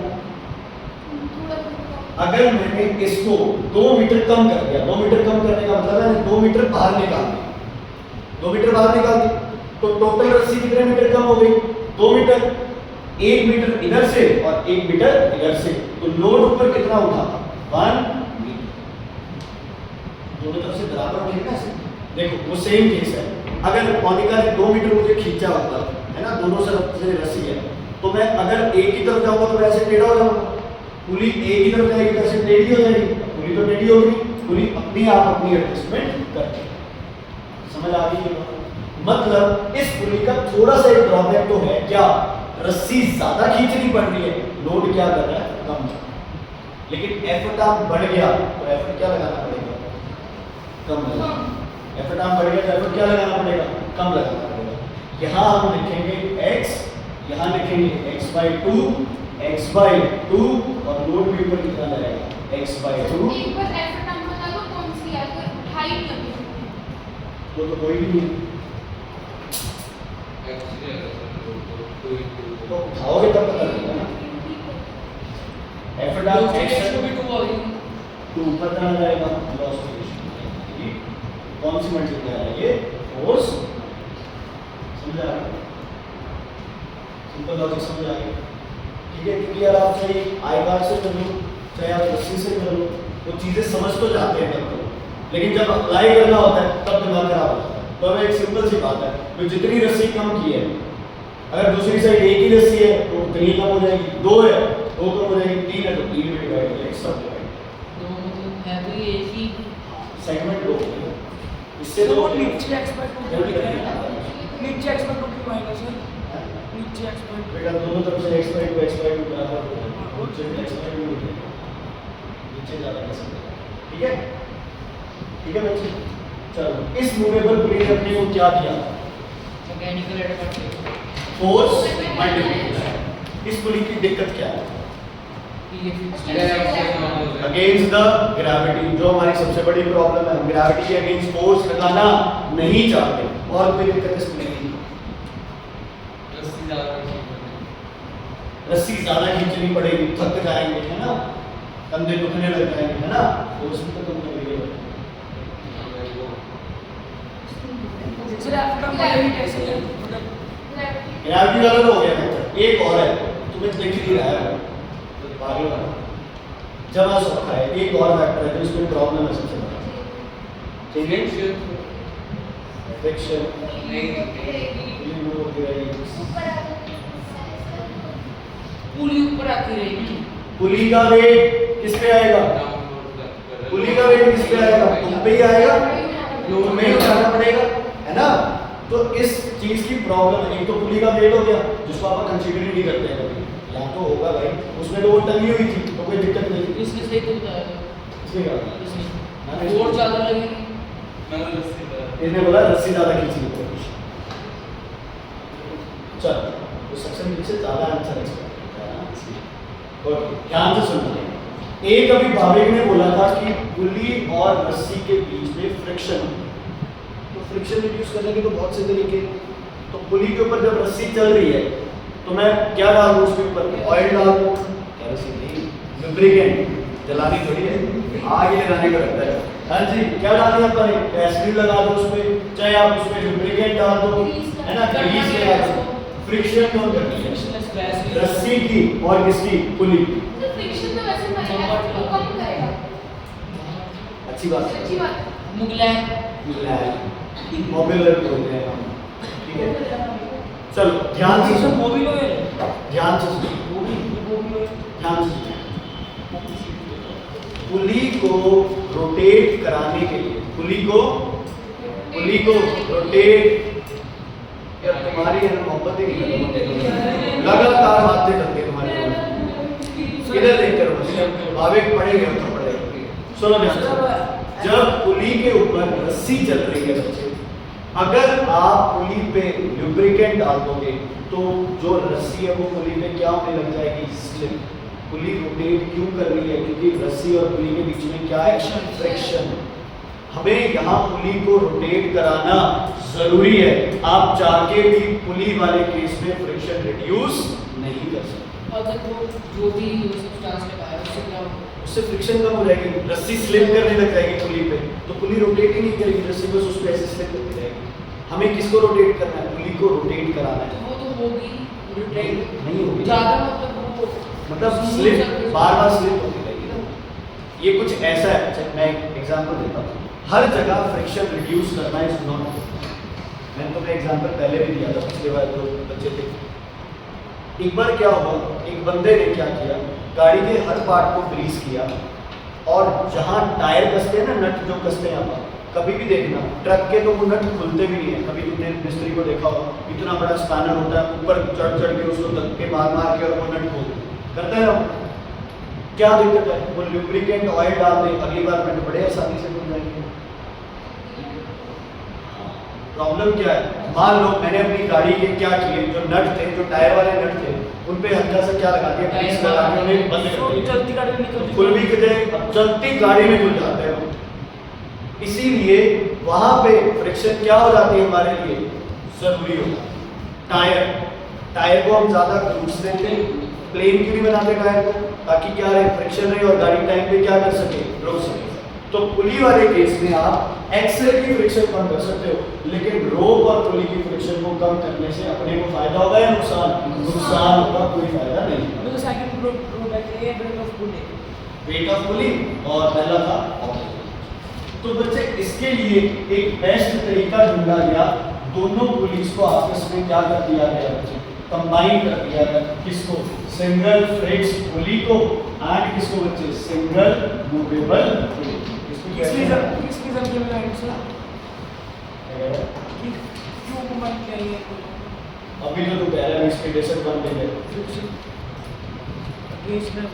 अगर मैंने इसको 2 मीटर कम कर दिया, 2 मीटर कम करने का मतलब है 2 मीटर बाहर निकाल दी, 2 मीटर बाहर निकाल दी, तो टोटल रस्सी कितने मीटर कम हो गई, 2 मीटर, 1 मीटर इधर से और 1 मीटर इधर से, तो लोड ऊपर कितना उठा, 1 मीटर, दोनों तरफ से बराबर उठेगा। देखो वो सेम केस है, अगर मोनिका ने 2 मीटर मुझे खींचा होता है ना, दोनों तरफ से रस्सी है, तो मैं अगर एक की तरफ जाऊंगा तो मैं ऐसे टेढ़ा हो जाऊंगा, पुली एक ही तरफ जाएगी तो ऐसे टेढ़ी हो जाएगी, पुली तो टेढ़ी होगी, पुली अपनी आप अपनी एडजस्टमेंट करते हैं। समझ आ गई? मतलब इस पुली का थोड़ा सा एक ड्रॉबैक तो है, क्या रस्सी ज्यादा खींचनी पड़ रही है, लोड क्या कर रहा है, कम। लेकिन एफर्ट आर्म बढ़ गया तो एफर्ट क्या लगाना पड़ेगा, कम लगाना। एफर्ट आर्म बढ़ गया तो एफर्ट क्या लगाना पड़ेगा, कम लगाना पड़ेगा। यहाँ हम लिखेंगे x, यहाँ लिखेंगे x/2, x/2 और लोड भी ऊपर कितना रहेगा, x/2। एक बार एफर्ट हम बता दो कौन सी है, अगर हाइट लगी वो तो कोई भी नहीं है। तो उठाओगे तब पता लगेगा ना। एफर्ट आर्म तो ऊपर चला जाएगा, लॉस ऑफ रेशियो। कौन सी मल्टीप्लाई है ये, फोर्स। समझ आ रहा है, सिंपल लॉजिक समझ आ गया, ठीक है। क्योंकि यार आप चाहे आई बार से कर लो चाहे आप रस्सी से कर लो, वो चीजें समझ तो जाते हैं तब तो, लेकिन जब अप्लाई करना होता है तब दिमाग खराब होता है। तो अब एक सिंपल सी बात है, तो जितनी रस्सी कम की है, अगर दूसरी साइड एक ही रस्सी है तो उतनी कम हो जाएगी, 2 है 2 कम हो जाएगी, 3 है तो 3 में डिवाइड हो जाएगी, सब सेगमेंट 2 इससे तो नीचे एक्सपर्ट जल्दी करेंगे। नीचे एक्सपर्ट क्यों आएगा सर, नीचे एक्सपर्ट बेटा दोनों तरफ से x/2 बराबर हो जाएगा, और सिर्फ x/2 हो जाएगा, नीचे ज़्यादा कैसे होगा, ठीक है। ठीक है बच्चे, चलो इस मूवेबल पुली ने अपने को क्या दिया, मैकेनिकल एडवांटेज फोर्स मल्टीप्लिकेशन। इस पुली की दिक्कत क्या है, अगेंस्ट द ग्रेविटी, जो हमारी सबसे बड़ी प्रॉब्लम है, हम ग्रेविटी के अगेंस्ट फोर्स लगाना नहीं चाहते। और कोई दिक्कत इस पुली की, रस्सी ज्यादा खींचनी पड़ेगी, थक जाएंगे, है ना, कंधे दुखने लग जाएंगे, है ना, फोर्स भी तो कम करेंगे। सर आपका पढ़ाई कैसे है, मतलब ग्रेविटी वाला तो हो गया है, एक और है तुम्हें दिख नहीं रहा है, पागल है, जमा सकता है, एक और फैक्टर है जो इसमें प्रॉब्लम है सबसे बड़ा, फ्रिक्शन। पुली ऊपर आती रहेगी, पुली का वेट किस पे आएगा, पुली का वेट किस पे आएगा, तुम पे ही आएगा, तुम्हें ही उठाना पड़ेगा, है ना। तो इस चीज की प्रॉब्लम है, एक तो पुली का वेट हो गया जिसको आप कंसीडर ही नहीं करते हैं कभी, या तो होगा भाई, उसमें तो वो टंगी हुई थी तो कोई दिक्कत नहीं थी, इसने सही तो बताया इसलिए कहा इसने और ज्यादा लगेगी, इसने बोला रस्सी ज्यादा खींचनी पड़ेगी। चलो तो सेक्शन बी से ज्यादा आंसर एक्सपेक्ट करता है ना, इसलिए ओके ध्यान से सुनना। एक अभी भाविक ने बोला था कि पुली और रस्सी के बीच में फ्रिक्शन, तो फ्रिक्शन रिड्यूस करने के तो बहुत से तरीके। तो पुली के ऊपर जब रस्सी चल रही है तो मैं क्या डाल दूँ उसके ऊपर, ऑयल डाल दूँ, केरोसिन नहीं, लुब्रिकेंट, जलानी थोड़ी है, आग ही लगाने को लगता है। हाँ जी, क्या डालना अपन, एसिड लगा दो उसमें, चाहे आप उसमें लुब्रिकेंट डाल दो, है ना, ग्रीस लगा दो, फ्रिक्शन कम करती है रस्सी की और किसकी, पुली की। तो फ्रिक्शन तो वैसे मरेगा, वो कम करेगा, अच्छी बात है, अच्छी बात। मुगलैन मॉड्यूलर बोलते हैं हम, ठीक है। चलो ध्यान से सब सुनो, वो भी लोग ध्यान से सुनो, ध्यान से सुनो। पुली को रोटेट कराने के लिए, पुली को रोटेट, यार तुम्हारी मोहब्बत ही नहीं खत्म, लगातार बातें करते तुम्हारे इधर देख कर भाविक पढ़ेंगे तो पढ़ेंगे। सुनो ध्यान से, जब पुली के ऊपर रस्सी चल रही है बच्चे, अगर आप पुली पे लुब्रिकेंट डाल दोगे तो जो रस्सी है वो पुली पे क्या होने लग जाएगी, स्लिप। पुली रोटेट क्यों कर रही है, क्योंकि रस्सी और पुली के बीच में क्या है, फ्रिक्शन। हमें यहाँ पुली को रोटेट कराना जरूरी है, आप चाह के भी पुली वाले केस में फ्रिक्शन रिड्यूस नहीं कर सकते। अगर वो जो भी सब्सटेंस लगाया उससे क्या होगा, उससे फ्रिक्शन कम हो जाएगी, रस्सी स्लिप करने लग जाएगी पुली पे, तो पुली रोटेट ही नहीं करेगी, रस्सी बस उस पे ऐसे स्लिप करती रहेगी। हमें किसको रोटेट करना है, पुली को रोटेट कराना है, वो तो होगी रोटेट नहीं होगी ज्यादा, मतलब स्लिप बार बार स्लिप होती रहेगी ना। ये कुछ ऐसा है, अच्छा मैं एक एग्जांपल देता हूँ, हर जगह फ्रिक्शन रिड्यूस करना इज नॉट, मैंने तुम्हें एग्जांपल पहले भी दिया था, पिछले बार जो बच्चे थे। एक बार क्या हुआ, एक बंदे ने क्या किया, गाड़ी के हर पार्ट को ग्रीस किया और जहाँ टायर कसते हैं ना, नट जो कसते हैं यहाँ कभी भी देखना ट्रक के तो वो नट खुलते भी नहीं है। कभी तुमने मिस्त्री को देखा हो, इतना बड़ा स्पैनर होता है, ऊपर चढ़ चढ़ के उसको धक्के मार मार के और वो नट खोल करते हैं हम। क्या दिक्कत है, वो लुब्रिकेंट ऑयल डाल दे, अगली बार नट बड़े आसानी से खुल जाएंगे। प्रॉब्लम क्या है, मान लो मैंने अपनी गाड़ी के क्या किए, जो नट थे, जो टायर वाले नट थे, उन पे हल्का सा क्या लगा दिया, ग्रीस लगा के उन्हें बंद कर दिया, चलती गाड़ी में निकल खुल भी कितने, चलती गाड़ी में खुल जाते हैं वो। इसीलिए वहां पे फ्रिक्शन क्या हो जाती है हमारे लिए जरूरी होता है। टायर को हम ज्यादा घूस देते हैं, प्लेन क्यों नहीं बनाते टायर को, ताकि क्या रहे, फ्रिक्शन रहे और गाड़ी टाइम पे क्या कर सके, रुक सके। तो पुली वाले केस में आप एक्सेल की फ्रिक्शन कम कर सकते हो, लेकिन रोप और पुली की फ्रिक्शन को कम करने से अपने को फायदा होगा या नुकसान? नुकसान होगा, कोई फायदा नहीं। तो सेकंड रोड है break of pulley, weight of pulley और पहला था ऑब्जेक्ट। तो बच्चे इसके लिए एक बेस्ट तरीका ढूंढा गया, दोनों पुलिस को आपस में क्या कर दिया गया बच्चे, कंबाइन कर दिया गया। किसको? सिंगल फ्रिक्स पुली को, एंड किसको बच्चे, सिंगल मूवेबल पुली। किस रीजन के लिए आइडिया सर कि क्यों कमांड किया ये अभी जो तू कह रहा है इसके डिसएडवांटेज है इसमें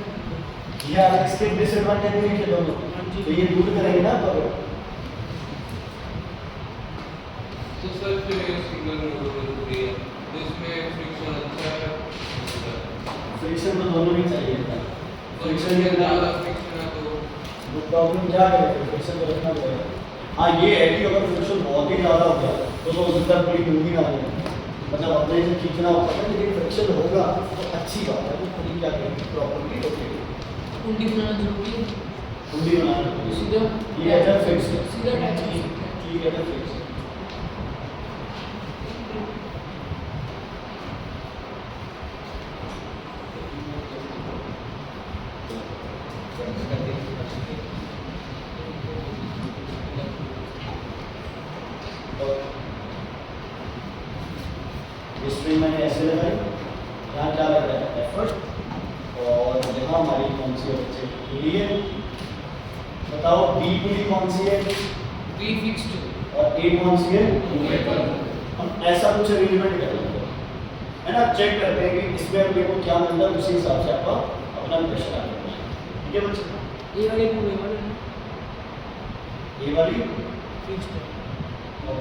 यार, इसके डिसएडवांटेज नहीं के दोनों, तो ये दूर करेंगे ना। तो सर फिर सिंगल मूवेबल पुली है, तो इसमें फ्रिक्शन अच्छा है, फ्रिक्शन तो दोनों ही चाहिए। फ्रिक्शन के ज़्यादा फ्रिक्शन है तो प्रॉब्लम क्या करेगा, फ्रिक्शन तो रखना पड़ेगा। हाँ ये है कि अगर फ्रिक्शन बहुत ही ज़्यादा हो गया तो उधर पूरी दूंगी ना देना, मतलब अपने से खींचना होता है, लेकिन फ्रिक्शन होगा तो अच्छी बात है, तो पूरी क्या करेंगे, प्रॉपर्ली रोकेंगे। कुंडी बनाना जरूरी है, कुंडी बनाना सीधा ये है जब फिक्स है, सीधा अटैच कर सकते हैं। ठीक है जब फिक्स है। स्ट्रिंग मैंने ऐसे लगाई, यहाँ क्या लग रहा है, एफर्ट, और यहाँ हमारी कौन सी है बच्चे, पुली है। बताओ बी पुली कौन सी है बी फिक्स्ड और ए कौन सी है मूवेबल। हम ऐसा कुछ अरेंजमेंट कर लेते हैं, है ना, चेक करते हैं कि इसमें अपने को क्या मिलता है, उसी हिसाब से आपका अपना प्रेशर आ जाता है। ठीक है बच्चे, ये वाली मूवेबल है, ए वाली फिक्स्ड है, और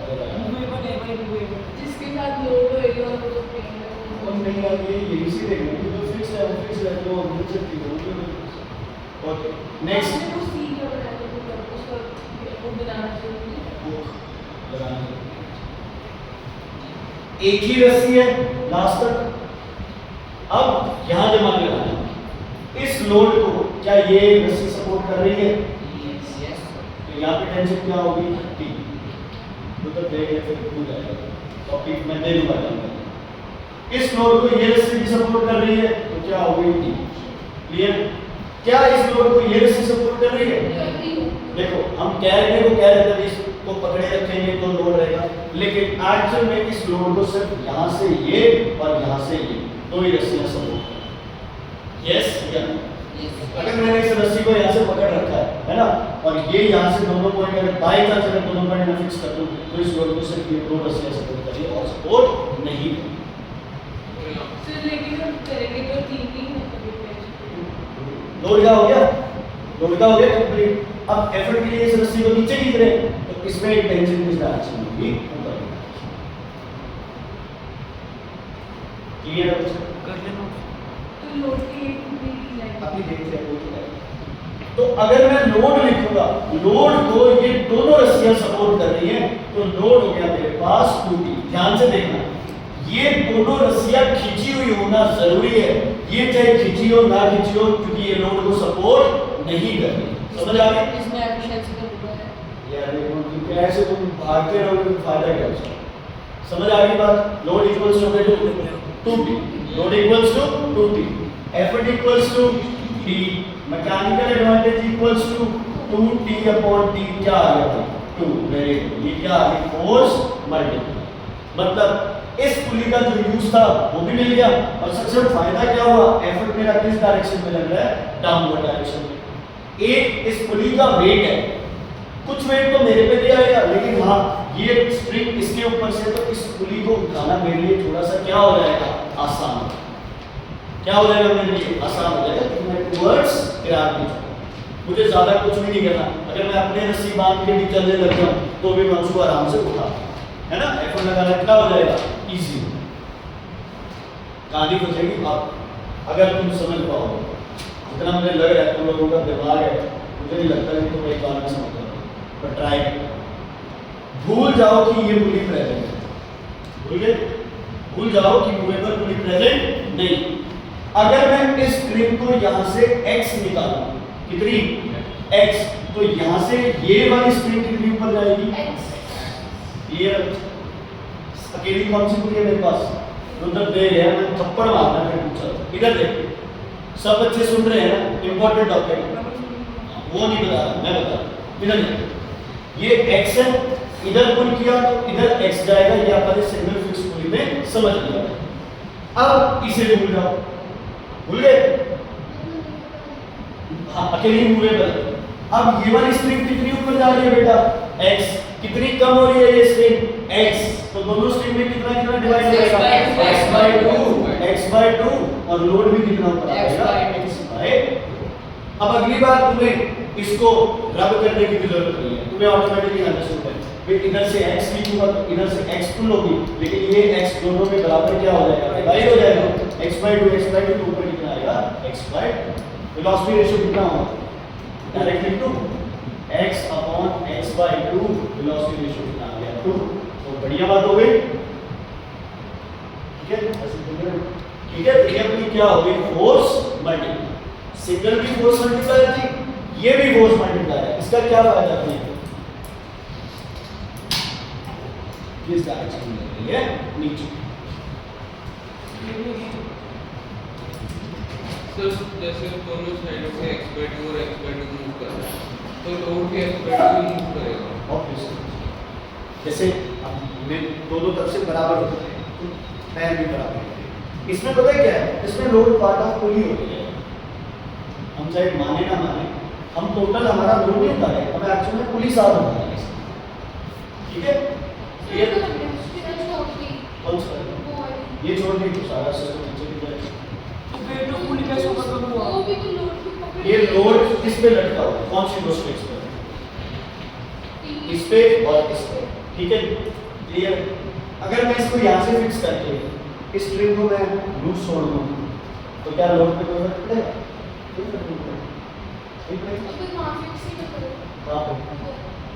मूवेबल है, वाली मूवेबल जिसके साथ लोड होएगा वो तो पेन नहीं यार, ये यही से देखना कि जो फिक्स है वो फिक्स है, जो मिल सकती है वो भी मिल सकती है। ओके नेक्स्ट, वो सी जो बनाने को कर उसका वो बनाना चाहिए। हुक लगाना है। एक ही रस्सी है लास्ट तक। अब यहां दिमाग लगाना, इस लोड को क्या ये रस्सी सपोर्ट कर रही है? तो यहाँ पे टेंशन क्या होगी, टी, तो देख फिर टूट जाएगा, टॉपिक मैं दे दूंगा जानकारी। इस लोड को ये रस्सी भी सपोर्ट कर रही है, तो क्या होगी, टी। क्लियर? क्या इस लोड को ये रस्सी सपोर्ट कर रही है? देखो हम कैरियर को कह रहे थे इसको पकड़े रखेंगे तो लोड रहेगा, लेकिन एक्चुअल में इस लोड को सिर्फ यहाँ से ये और यहाँ से ये दो ही रस्सियां सपोर्ट कर। यस या नो? अगर मैंने इस रस्सी को यहाँ से पकड़ रखा है ना, और ये यहाँ से दोनों पॉइंट अगर बाई चांस अगर दोनों पॉइंट में फिक्स कर दूं, तो इस लोड को सिर्फ ये दो रस्सियां सपोर्ट करेगी और सपोर्ट नहीं करेगी। सर लेकिन हम करेंगे तो तीन लोड क्या हो गया, लोड क्या हो गया कंप्लीट। अब एफर्ट के लिए इस रस्सी को नीचे खींच रहे हैं, तो इसमें एक टेंशन किस डायरेक्शन में होगी, ऊपर। क्लियर है? कर लेना। तो लोड की एक पूरी लाइन अभी देख रहे हैं। तो अगर मैं लोड लिखूंगा, लोड को ये दोनों रस्सियां सपोर्ट कर रही हैं, तो लोड हो गया मेरे पास 2T। ध्यान से देखना, ये दोनों रस्सियां खींची हुई होना जरूरी है, ये चाहे खींची हो ना खींची हो, क्योंकि ये लोड को सपोर्ट नहीं कर रही। समझ आ गई? इसमें एफिशिएंसी का रुपया है यार देखो क्योंकि ऐसे तुम भागते रहोगे तो फायदा क्या उसका। समझ आ गई बात? Load equals to 2T, load equals to 2T, effort equals to T, mechanical advantage equals to 2T upon T। क्या आ गया, 2। Very good. ये क्या आ गई, फोर्स मल्टीप्लाई। मतलब इस पुली का जो यूज था वो भी मिल गया, और सबसे फायदा क्या हुआ, एफर्ट मेरा किस डायरेक्शन में लग रहा है, डाउनवर्ड डायरेक्शन में। एक इस पुली का वेट है, कुछ वेट तो मेरे पे भी आएगा, लेकिन हाँ ये स्प्रिंग इसके ऊपर से, तो इस पुली को उठाना मेरे लिए थोड़ा सा क्या हो जाएगा, आसान। क्या हो जाएगा मेरे लिए, आसान हो जाएगा, क्योंकि मैं टुवर्ड्स किरार की चुका, मुझे ज्यादा कुछ भी नहीं करना। अगर मैं अपने रस्सी बांध के भी चलने लग जाऊं तो भी मैं उसको आराम से उठा, है ना। एफर्ट लगाना क्या हो जाएगा, इजी। कहानी बचेगी आप अगर तुम समझ पाओ। जितना मुझे लग रहा है तुम लोगों का दिमाग है, मुझे नहीं लगता कि तुम एक बार में समझ पाओगे, पर ट्राई करो। भूल जाओ कि ये पुली प्रेजेंट है, भूल गए, भूल जाओ कि मूवेबल पुली प्रेजेंट नहीं। अगर मैं इस स्ट्रिंग को यहाँ से x निकालूं, कितनी x, तो यहाँ से ये वाली स्ट्रिंग कितनी ऊपर जाएगी, क्लियर। अकेली कौन सी पुली है मेरे पास, उधर दे गया, मैं थप्पड़ मारना फिर पूछा। इधर देख, सब बच्चे सुन रहे हैं ना, इंपॉर्टेंट टॉपिक, वो नहीं बता रहा, मैं बता रहा। इधर देख, ये x है, इधर पुल किया तो इधर x जाएगा, ये आपने सिंगल फिक्स पुली में समझ लिया। अब इसे भूल जाओ, भूल गए, हाँ अकेली मूवेबल। अब ये वाली स्ट्रिंग कितनी ऊपर जा रही है बेटा, x, कितनी कम हो रही है ये स्ट्रिंग x, तो दोनों स्ट्रिंग में कितना कितना डिवाइड हो जाएगा, x/2, और लोड भी कितना ऊपर आएगा, x/। अब अगली बार तुम्हें इसको रब करने की भी जरूरत नहीं है, तुम्हें ऑटोमेटिकली अंडरस्टूड है। फिर इधर से x लिखूंगा तो इधर से x पुल होगी, लेकिन ये x दोनों के बराबर क्या हो जाएगा, डिवाइड हो जाएगा, x/2 तो ऊपर कितना आएगा, x/2। वेलोसिटी रेशियो कितना होगा, डायरेक्ट लिख दूं, x/x/2, वेलोसिटी रेशियो कितना आ गया, 2। तो बढ़िया बात हो गई, ठीक है। ठीक है, तो ये अपनी क्या हो गई, फोर्स मल्टीप्लाई। सिंगल भी फोर्स मल्टीप्लायर थी, ये भी फोर्स मल्टीप्लायर है। इसका क्या फायदा है, इस डायरेक्शन में ले रही है नीचे। तो जैसे दोनों साइडों से x/2 और x/2 मूव कर रहा है, तो लोड भी x/2 मूव करेगा ऑब्वियसली। जैसे मैं दोनों तरफ से बराबर होते हैं, तो पैर भी बराबर होते हैं। इसमें पता है क्या है, इसमें लोड पार्ट ऑफ पुली होती है। हम चाहे माने ना माने, हम टोटल हमारा लोड नहीं होता है, हमें एक्चुअली में पुली साथ होता है, ठीक है। ये कौन सा, ये छोड़ दी तो सारा सिस्टम नीचे गिर जाएगा। तो वेट ऑफ पुली कैसे खत्म हुआ, वो भी तो लोड को पकड़, ये लोड किस पे लटका हुआ, कौन सी दो स्ट्रिंग्स पे, इस पे और इस पे, ठीक है, क्लियर। अगर मैं इसको यहाँ से फिक्स करके इस स्ट्रिंग को मैं लूज छोड़ दूँ तो क्या लोड पे कोई फर्क पड़ेगा,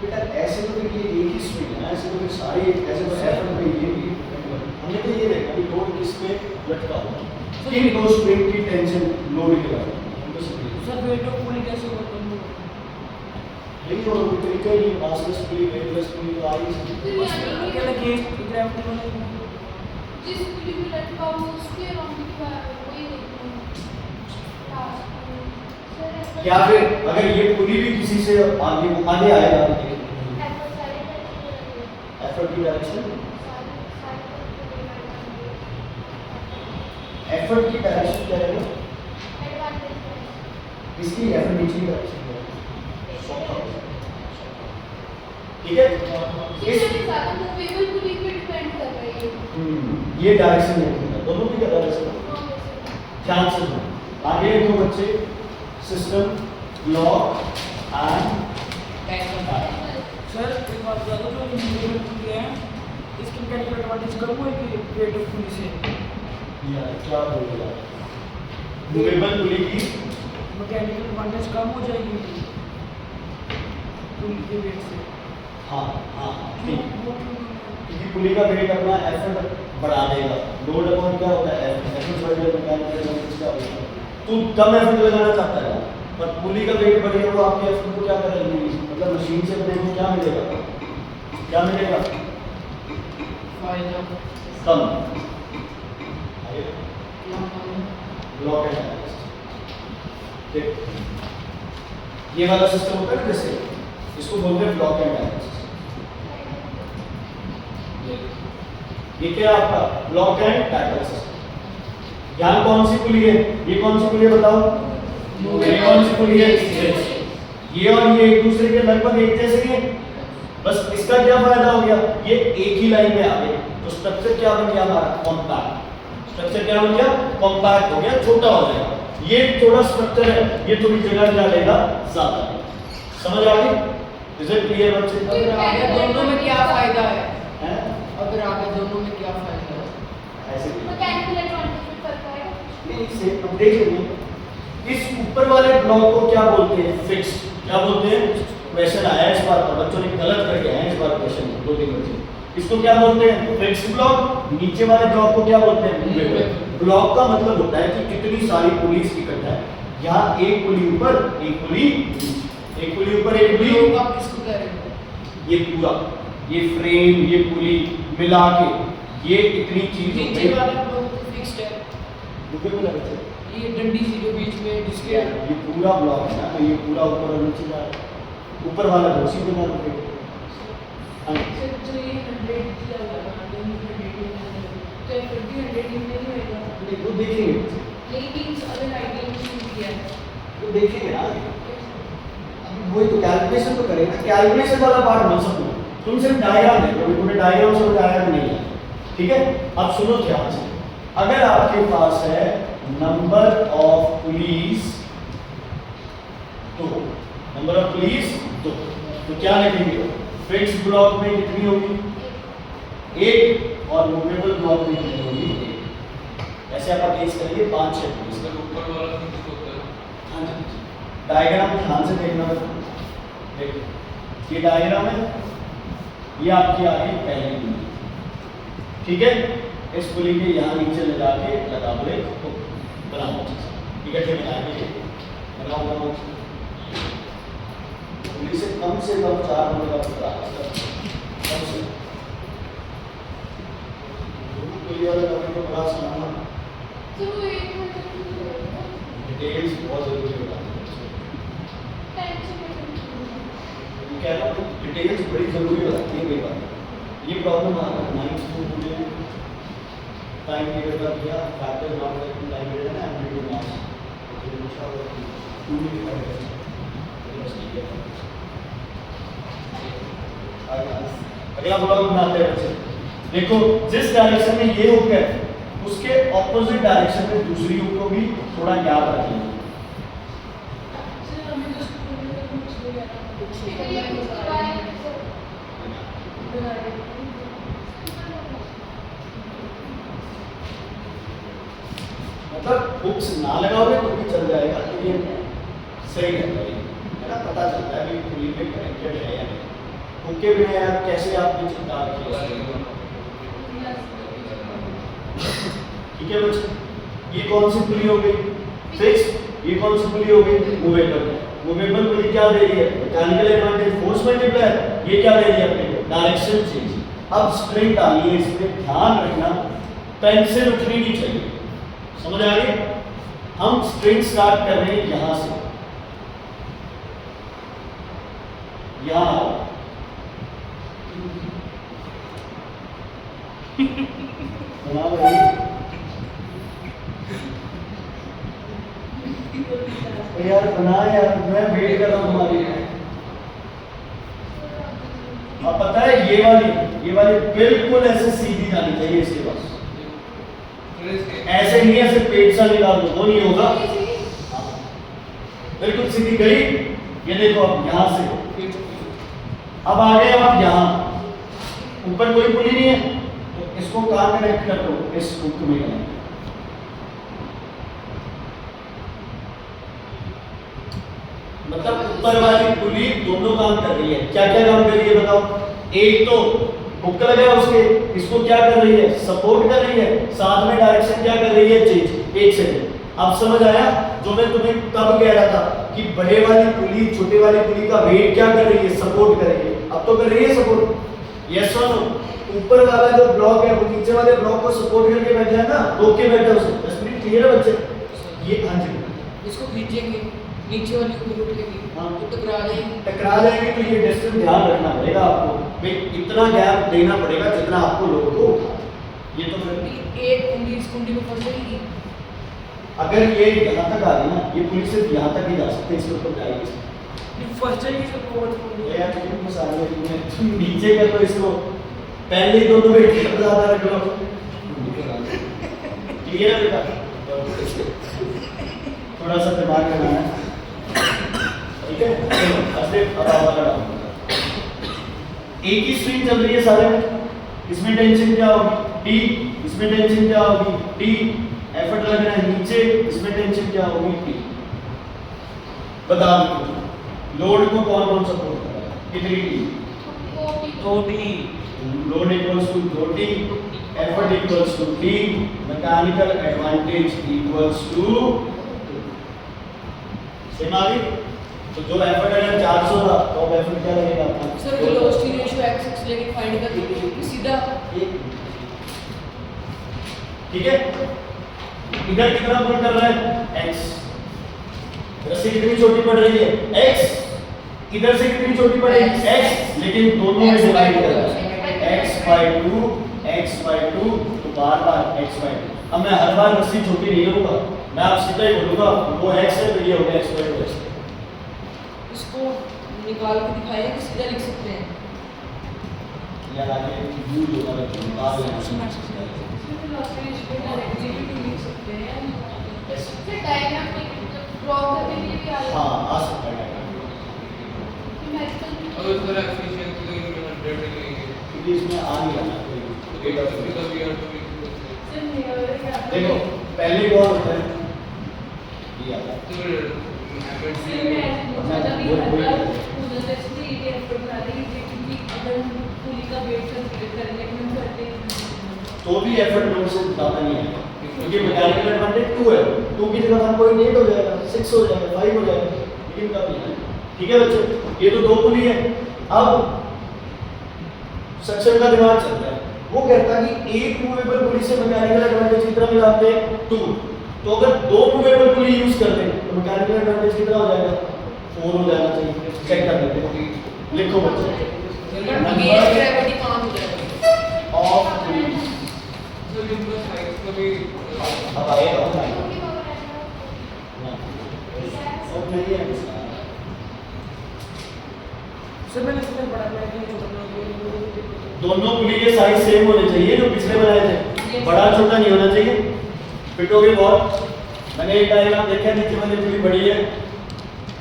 बेटा ऐसे तो फिर ये एक ही स्ट्रिंग है, ऐसे तो फिर सारी ऐसे तो एफ पे ये भी हमने तो ये देखा कि लोड किस पे लटका हुआ, किन दो स्ट्रिंग की टेंशन लोड के बारे में हम तो समझे। सर वेट ऑफ पुली कैसे खत्म हुआ, लेकिन वो तरीका ही मासलेस पुली, वेटलेस पुली तो आ ही सकती क्या लगे ग्रेविटी में जिस पुली में लटका हो उसके अराउंड की वही देखो। या फिर अगर ये पुली भी किसी से आगे आएगा तो एफर्ट की डायरेक्शन, एफर्ट की डायरेक्शन क्या है, इसकी एफर्ट नीचे की डायरेक्शन है, ठीक है। ये डायरेक्शन है, दोनों की डायरेक्शन ध्यान से सुनो। आगे दो बच्चे सिस्टम, ब्लॉक एंड सर एक बात बता दो, जो मूवेबल पुली है इसकी मैकेनिकल एडवांटेज कम हुआ कि वेट ऑफ पुली से, यार क्या बोलेगा, मूवेबल पुली की मैकेनिकल एडवांटेज कम हो जाएगी पुली के वेट से। हाँ हाँ ठीक, क्योंकि पुली का वेट अपना एफर्ट बढ़ा देगा, लोड अपॉन क्या होता है, एफर्ट बढ़ जाएगा, मैकेनिकल एडवांटेज क्या होगा, तू कम एफर्ट लगाना चाहता है पर पुली का वेट बढ़ेगा तो आपके एफर्ट को क्या करेंगे, मतलब मशीन से अपने को क्या मिलेगा, क्या मिलेगा, फायदा कम। ब्लॉक एंड डायरेक्शन, ये वाला सिस्टम होता है ना, जैसे इसको बोलते हैं ब्लॉक एंड डायरेक्शन। ये क्या है आपका ब्लॉक एंड टैकल सिस्टम। यहाँ कौन सी पुली है, ये कौन सी पुली है बताओ, ये कौन सी पुली है, ये और ये एक दूसरे के लगभग एक जैसे ही हैं। बस इसका क्या फायदा हो गया, ये एक ही लाइन में आ गए, तो स्ट्रक्चर क्या बन गया हमारा, कॉम्पैक्ट। स्ट्रक्चर क्या बन गया, कॉम्पैक्ट हो गया, छोटा हो जाएगा। ये थोड़ा स्ट्रक्चर है, ये थोड़ी जगह क्या लेगा, ज्यादा। समझ आ गई? इज इट क्लियर बच्चे? अगर आगे दोनों में क्या फायदा है? हैं? अगर आगे दोनों में क्या फायदा है? ऐसे नहीं। मैकेनिकल एडवांटेज में फर्क आएगा। नहीं, से अब देखिए, इस ऊपर वाले ब्लॉक को क्या बोलते हैं, फिक्स्ड। क्या बोलते हैं, क्वेश्चन आया इस बार का, बच्चों ने गलत करके आया इस बार क्वेश्चन, 2-3 बच्चे। इसको क्या बोलते हैं, फिक्स्ड ब्लॉक। नीचे वाले ब्लॉक को क्या बोलते हैं, मूवेबल ब्लॉक। का मतलब होता है कि कितनी सारी पुलिस इकट्ठा है, यहाँ एक पुली ऊपर, एक पुली नीचे, एक पुली ऊपर, एक पुली। आप किसको कह रहे हो? ये पूरा, ये फ्रेम, ये पुली मिला के ये इतनी चीज हो नीचे गई। वाला ब्लॉक तो फिक्स्ड है, मूवेबल है बच्चे। ये डंडी सी जो बीच में जिसके ये पूरा ब्लॉक है ना, तो ये पूरा ऊपर और नीचे जा रहा है। ऊपर वाला रस्सी पे ना रुके। हाँ, जो ये 100 दिया हुआ है, 100 तो फिर भी 100 नहीं होएगा। वो देखेंगे, लेकिन अगर आइडिया में किया है वो देखेंगे ना। अभी वही तो कैलकुलेशन तो करेंगे ना, कैलकुलेशन वाला पार्ट बन सकूँ। तुम सिर्फ डायग्राम देखो, अभी तुम्हें डायग्राम समझ आया कि नहीं है, ठीक है? अब सुनो ध्यान से, अगर आपके पास है number of police 2, number of police 2, तो क्या लिखेंगे, फिक्स ब्लॉक में कितनी होगी, 1, और मूवेबल ब्लॉक में कितनी होगी, 1। ऐसे आप केस करेंगे 5-6 पुलिस। इसका ऊपर वाला फिक्स होता है। हाँ जी, डायग्राम ध्यान से देखना। देखो, ये डायग्राम है, ये आपकी आ गई पहली पुली, ठीक है? इस पुली के यहाँ नीचे लगा के लगा दो एक हुक, बनाओ इकट्ठे बनाएंगे, बनाओ। पुली से कम 4 होने का पता है, कम से पुली वाला करने को बड़ा आसान है। तो एक मिनट डिटेल्स बहुत जरूरी होता है। कह रहा हूँ डिटेल्स बड़ी जरूरी हो जाती है कई बार। ये प्रॉब्लम आ रहा है 9th में मुझे टाइम पीरियड का दिया, factor not working time period है ना, एमपीटी मार्क्स तो पूछा हुआ कि 2 भी दिखाई दे अगला ब्लॉक बनाते हैं बच्चे। देखो, जिस डायरेक्शन में ये हुक है उसके ऑपोजिट डायरेक्शन में दूसरी हुक को भी थोड़ा याद रखिए। मतलब हुक्स ना लगाओगे तो भी चल जाएगा, लेकिन सही रहता है ना, पता चलता है कि पुली में कनेक्टेड है या नहीं। हुक के बिना यार कैसे आप बीच उतार के, ठीक है बच्चे? ये कौन सी पुली हो गई, फिक्स। ये कौन सी पुली हो गई, मूवेबल। मूवेबल पुली क्या दे रही है, मैकेनिकल एडवांटेज, फोर्स मल्टीप्लायर। ये क्या दे रही है अपने, डायरेक्शन चेंज। अब स्ट्रेट डालिए, इसमें ध्यान रखना पेंसिल उठनी नहीं चाहिए। समझ आ गई? हम स्ट्रेट स्टार्ट कर रहे हैं यहां से, यहां आओ। बना रही यार, बना यार, मैं वेट कर रहा हूँ तुम्हारी। अब पता है ये वाली बिल्कुल ऐसे सीधी जानी चाहिए इसके पास, ऐसे नहीं ऐसे पेट सा निकाल दो तो नहीं होगा। बिल्कुल सीधी गई। ये देखो, अब यहां से अब आ गए आप यहां, ऊपर कोई पुली नहीं है तो इसको कहां कनेक्ट कर दो, इस हुक में कनेक्ट। मतलब ऊपर वाली पुली दोनों काम कर रही है। क्या क्या काम कर रही है बताओ? एक तो हुक लगा है उसके, इसको क्या कर रही है, सपोर्ट कर रही है, साथ में डायरेक्शन क्या कर रही है, चेंज। एक सेकंड, अब समझ आया जो मैं तुम्हें तब कह रहा था कि बड़े वाली पुली छोटे वाली पुली का वेट क्या कर रही है, सपोर्ट कर रही है। अब तो कर रही है सपोर्ट, यस और नो? ऊपर वाला जो ब्लॉक है वो नीचे वाले ब्लॉक को सपोर्ट करके बैठा है ना, रोक के बैठा है उसे। बस क्लियर है बच्चे? ये हाँ जी, इसको खींचेंगे, नीचे वाली ऊपर उठेगी, हाँ। तो टकरा जाएगी। टकरा जाएंगे तो ये डिस्टेंस ध्यान रखना पड़ेगा आपको, भाई इतना गैप देना पड़ेगा जितना आपको लोगों को उठा। ये तो फिर एक कुंडी इस कुंडी में फंस जाएगी। अगर ये यहाँ तक आ रही ना, ये पुलिस सिर्फ यहाँ तक ही जा सकते हैं, इसके ऊपर जाएगी। फर्स्ट टाइम इसको कोड ये यार तुम सारे तुम नीचे कर लो इसको, पहले ही दोनों में ज्यादा रख लो। ठीक है ना बेटा, थोड़ा सा दिमाग लगाना है। ठीक है, चलो असली अब आवाज लगाओ। एक ही स्ट्रिंग चल रही है सारे में, इसमें टेंशन क्या होगी टी, इसमें टेंशन क्या होगी टी, एफर्ट लग रहा है नीचे, इसमें टेंशन क्या होगी टी। बता दो लोड को कौन कौन सपोर्ट कर रहा है, कितनी टी, तो भी load equals to 2t, effort equals to t, mechanical advantage equals to same आ गई। तो जो एफर्ट अगर 400 था तो अब एफर्ट क्या लगेगा आपका सर वेलोसिटी रेशियो x लेके फाइंड कर दीजिए सीधा ठीक है। इधर कितना पुल कर रहा है x, रस्सी कितनी छोटी पड़ रही है x, इधर से कितनी छोटी पड़ेगी x, लेकिन दोनों में डिवाइड कर रहा है x by 2 तो बार बार x by 2। अब मैं हर बार रस्सी छोटी नहीं करूंगा, मैं आप सीधा ही बोलूंगा वो x है तो ये हो गया x by 2। इसको निकाल के दिखाइए कि सीधा लिख सकते हैं यार आगे यूज होगा तो निकाल लेना। फिर डायग्राम ड्रॉ करने के लिए भी आ हाँ आ सकता है अब इसका एफिशिएंसी तो इनमें 100 लिखेंगे क्योंकि इसमें आ नहीं रहा देखो पहले कौन होता है ये आता है तो भी एफर्ट लोड से ज्यादा नहीं है क्योंकि मैकेनिकल एडवांटेज 2 है, 2 की जगह 1.8 हो जाएगा, 6 हो जाएगा, 5 हो जाएगा, लेकिन कम नहीं है। ठीक है बच्चों, ये तो 2 पुली है। अब सेक्शन का दिमाग चलता है, वो कहता है कि एक मूवेबल पुली से मैकेनिकल एडवांटेज कितना मिलाते हैं 2, तो अगर 2 मूवेबल पुली यूज कर दें तो मैकेनिकल एडवांटेज कितना हो जाएगा 4 हो जाना चाहिए। चेक कर लेते हैं, लिखो बच्चों बेस ग्रेविटी काम हो जाएगा ऑफ पुली। तो इनका साइज का भी अब आएगा अब नहीं है सर मैंने इसमें पढ़ा है कि दोनों पुली के साइज सेम होने चाहिए जो पिछले बनाए थे, बड़ा छोटा नहीं होना चाहिए। पिटोगे बहुत, मैंने एक डायग्राम देखा नीचे वाली पुली बड़ी है,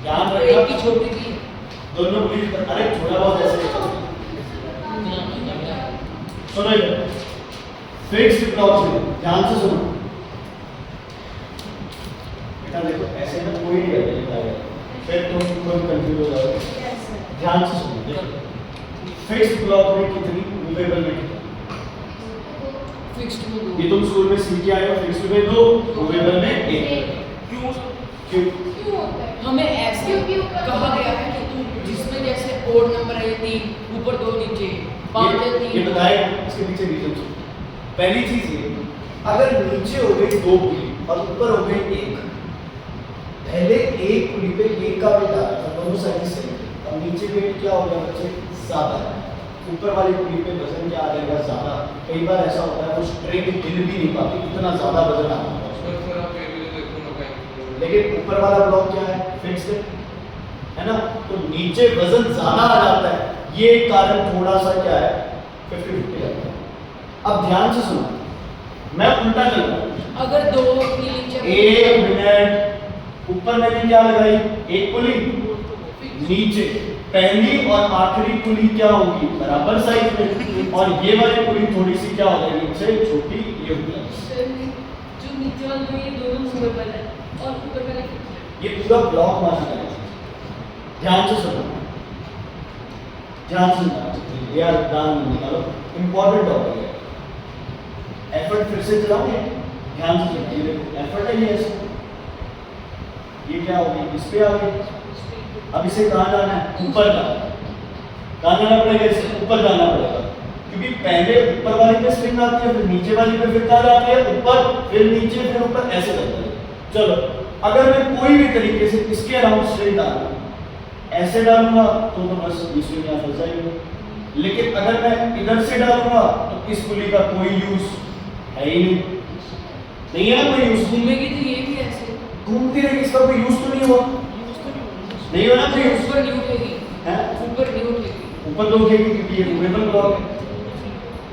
ध्यान एक रखना की छोटी थी दोनों पुली, अरे छोटा बहुत ऐसे सुनो इधर फिक्स्ड ब्लॉक्स में ध्यान से सुनो बेटा, देखो ऐसे में कोई नहीं रहेगा फिर तुम कोई कंफ्यूज हो जाओगे। ध्यान से सुनो, फिक्स्ड ब्लॉक में कितनी, मूवेबल में कितनी, फिक्स्ड में ये तुम स्कूल में सीख के आए हो, फिक्स्ड में 2, मूवेबल में 1। क्यों क्यों? क्यों होता है? हमें ऐसे क्योंकि ऊपर कहा गया है कि तुम जिसमें जैसे ओड नंबर है 3 ऊपर 2 नीचे 5 है 3 ये बताएगा इसके पीछे रीजन। पहली चीज ये, अगर नीचे हो गई 2 पुली और ऊपर हो गई 1, पहले एक पुली पे 1 का वेट आ रहा था, दोनों साइड से, अब नीचे वेट क्या हो गया बच्चे ज्यादा है, ऊपर वाली पुली पे वजन क्या आ जाएगा ज्यादा। कई बार ऐसा होता है वो स्ट्रिंग हिल भी नहीं पाती, इतना ज्यादा वजन आता है, सर आप ये भी देखो ना कहीं लेकिन ऊपर वाला ब्लॉक क्या है फिक्स्ड है ना, तो नीचे वजन ज्यादा आ जाता है, ये कारण थोड़ा सा क्या है 50-50 रहता है। अब ध्यान से सुनो, मैं उल्टा चल रहा हूं, अगर 2 पुली नीचे 1 मिनट, ऊपर मैंने क्या लगाई 1 पुली, नीचे पहली और आखिरी पुली क्या होगी बराबर साइज में, और ये वाली पुली थोड़ी सी क्या हो जाएगी इससे छोटी, ये हो जाएगी। जो नीचे वाले ये दोनों मूवेबल है और ऊपर वाले ये पूरा ब्लॉक माना जाएगा। ध्यान से सुनो, ध्यान से सुनो यार, ध्यान निकालो, इंपॉर्टेंट टॉपिक है। एफर्ट फिर से चलाओगे, ध्यान से सुनो, ये देखो एफर्ट है, ये क्या होगी इस पे आ गई। अब इसे कहाँ जाना है, ऊपर जाना है, कहाँ जाना पड़ेगा, इसे ऊपर जाना पड़ेगा, क्योंकि पहले ऊपर वाली पे स्ट्रिंग आती है, फिर नीचे वाली पे फिर कहाँ जाती है, ऊपर, फिर नीचे, फिर ऊपर, ऐसे करते हैं। चलो अगर मैं कोई भी तरीके से इसके अराउंड स्ट्रिंग डालूं, ऐसे डालूंगा तो बस इसमें यहाँ फंस जाएंगे, लेकिन अगर मैं इधर से डालूंगा तो इस पुली का कोई यूज है ही नहीं है ना, कोई यूज घूमेगी तो ये भी ऐसे घूमती रहेगी, इसका कोई यूज तो नहीं हुआ। नहीं होना चाहिए ऊपर नहीं उठेगी, हैं? ऊपर नहीं उठेगी, ऊपर तो उठेगी क्योंकि ये मूवेबल ब्लॉक है।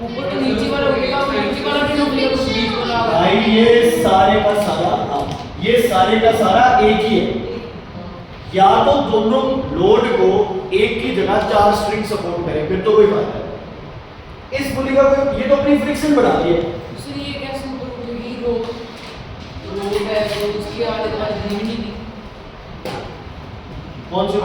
ऊपर तो नीचे वाला उठेगा, नीचे वाला नहीं उठेगा, तो बीच वाला भाई ये सारे का सारा ये सारे का सारा एक ही है। या तो दोनों लोड को एक की जगह 4 स्ट्रिंग सपोर्ट करें फिर तो कोई फायदा नहीं। इस पुली का कोई ये तो अपनी फ्रिक्शन बढ़ा दी है। इसलिए ये कैसे ऊपर उठेगी, रोड है तो उसकी आगे वाली नहीं दी, कौन सी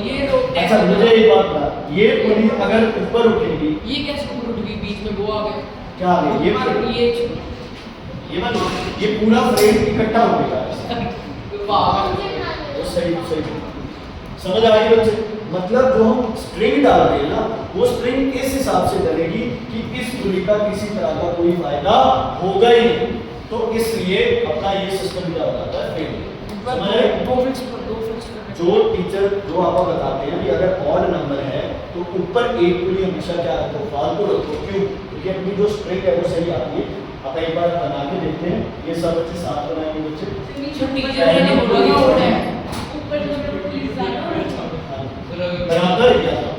ये रोड। अच्छा मुझे एक बात बता, ये पुली अगर ऊपर उठेगी ये कैसे ऊपर उठ गई, बीच में वो आ गया, क्या आ गया ये मत ये पूरा फ्रेम इकट्ठा हो गया। वो सही सही समझ आ गई बच्चे। मतलब जो हम स्ट्रिंग डाल रहे हैं ना वो स्ट्रिंग इस हिसाब से डलेगी कि इस पुली का किसी तरह का कोई फायदा होगा ही नहीं। तो इसलिए अपना ये सिस्टम क्या हो जाता है फ्रेम। समझ आए? दो फिक्स कर जो टीचर जो आपको बताते हैं कि अगर ऑड नंबर है तो ऊपर एक पुली हमेशा क्या रखो, फालतू रखो। क्यों? क्योंकि अपनी जो स्ट्रिंग है वो सही आती है। आप एक बार बना के देखते हैं, ये सब बच्चे साथ बनाएंगे बच्चे। टीचर ने बोला ना वो है ऊपर जो पुलिस जाना सर बराबर क्या था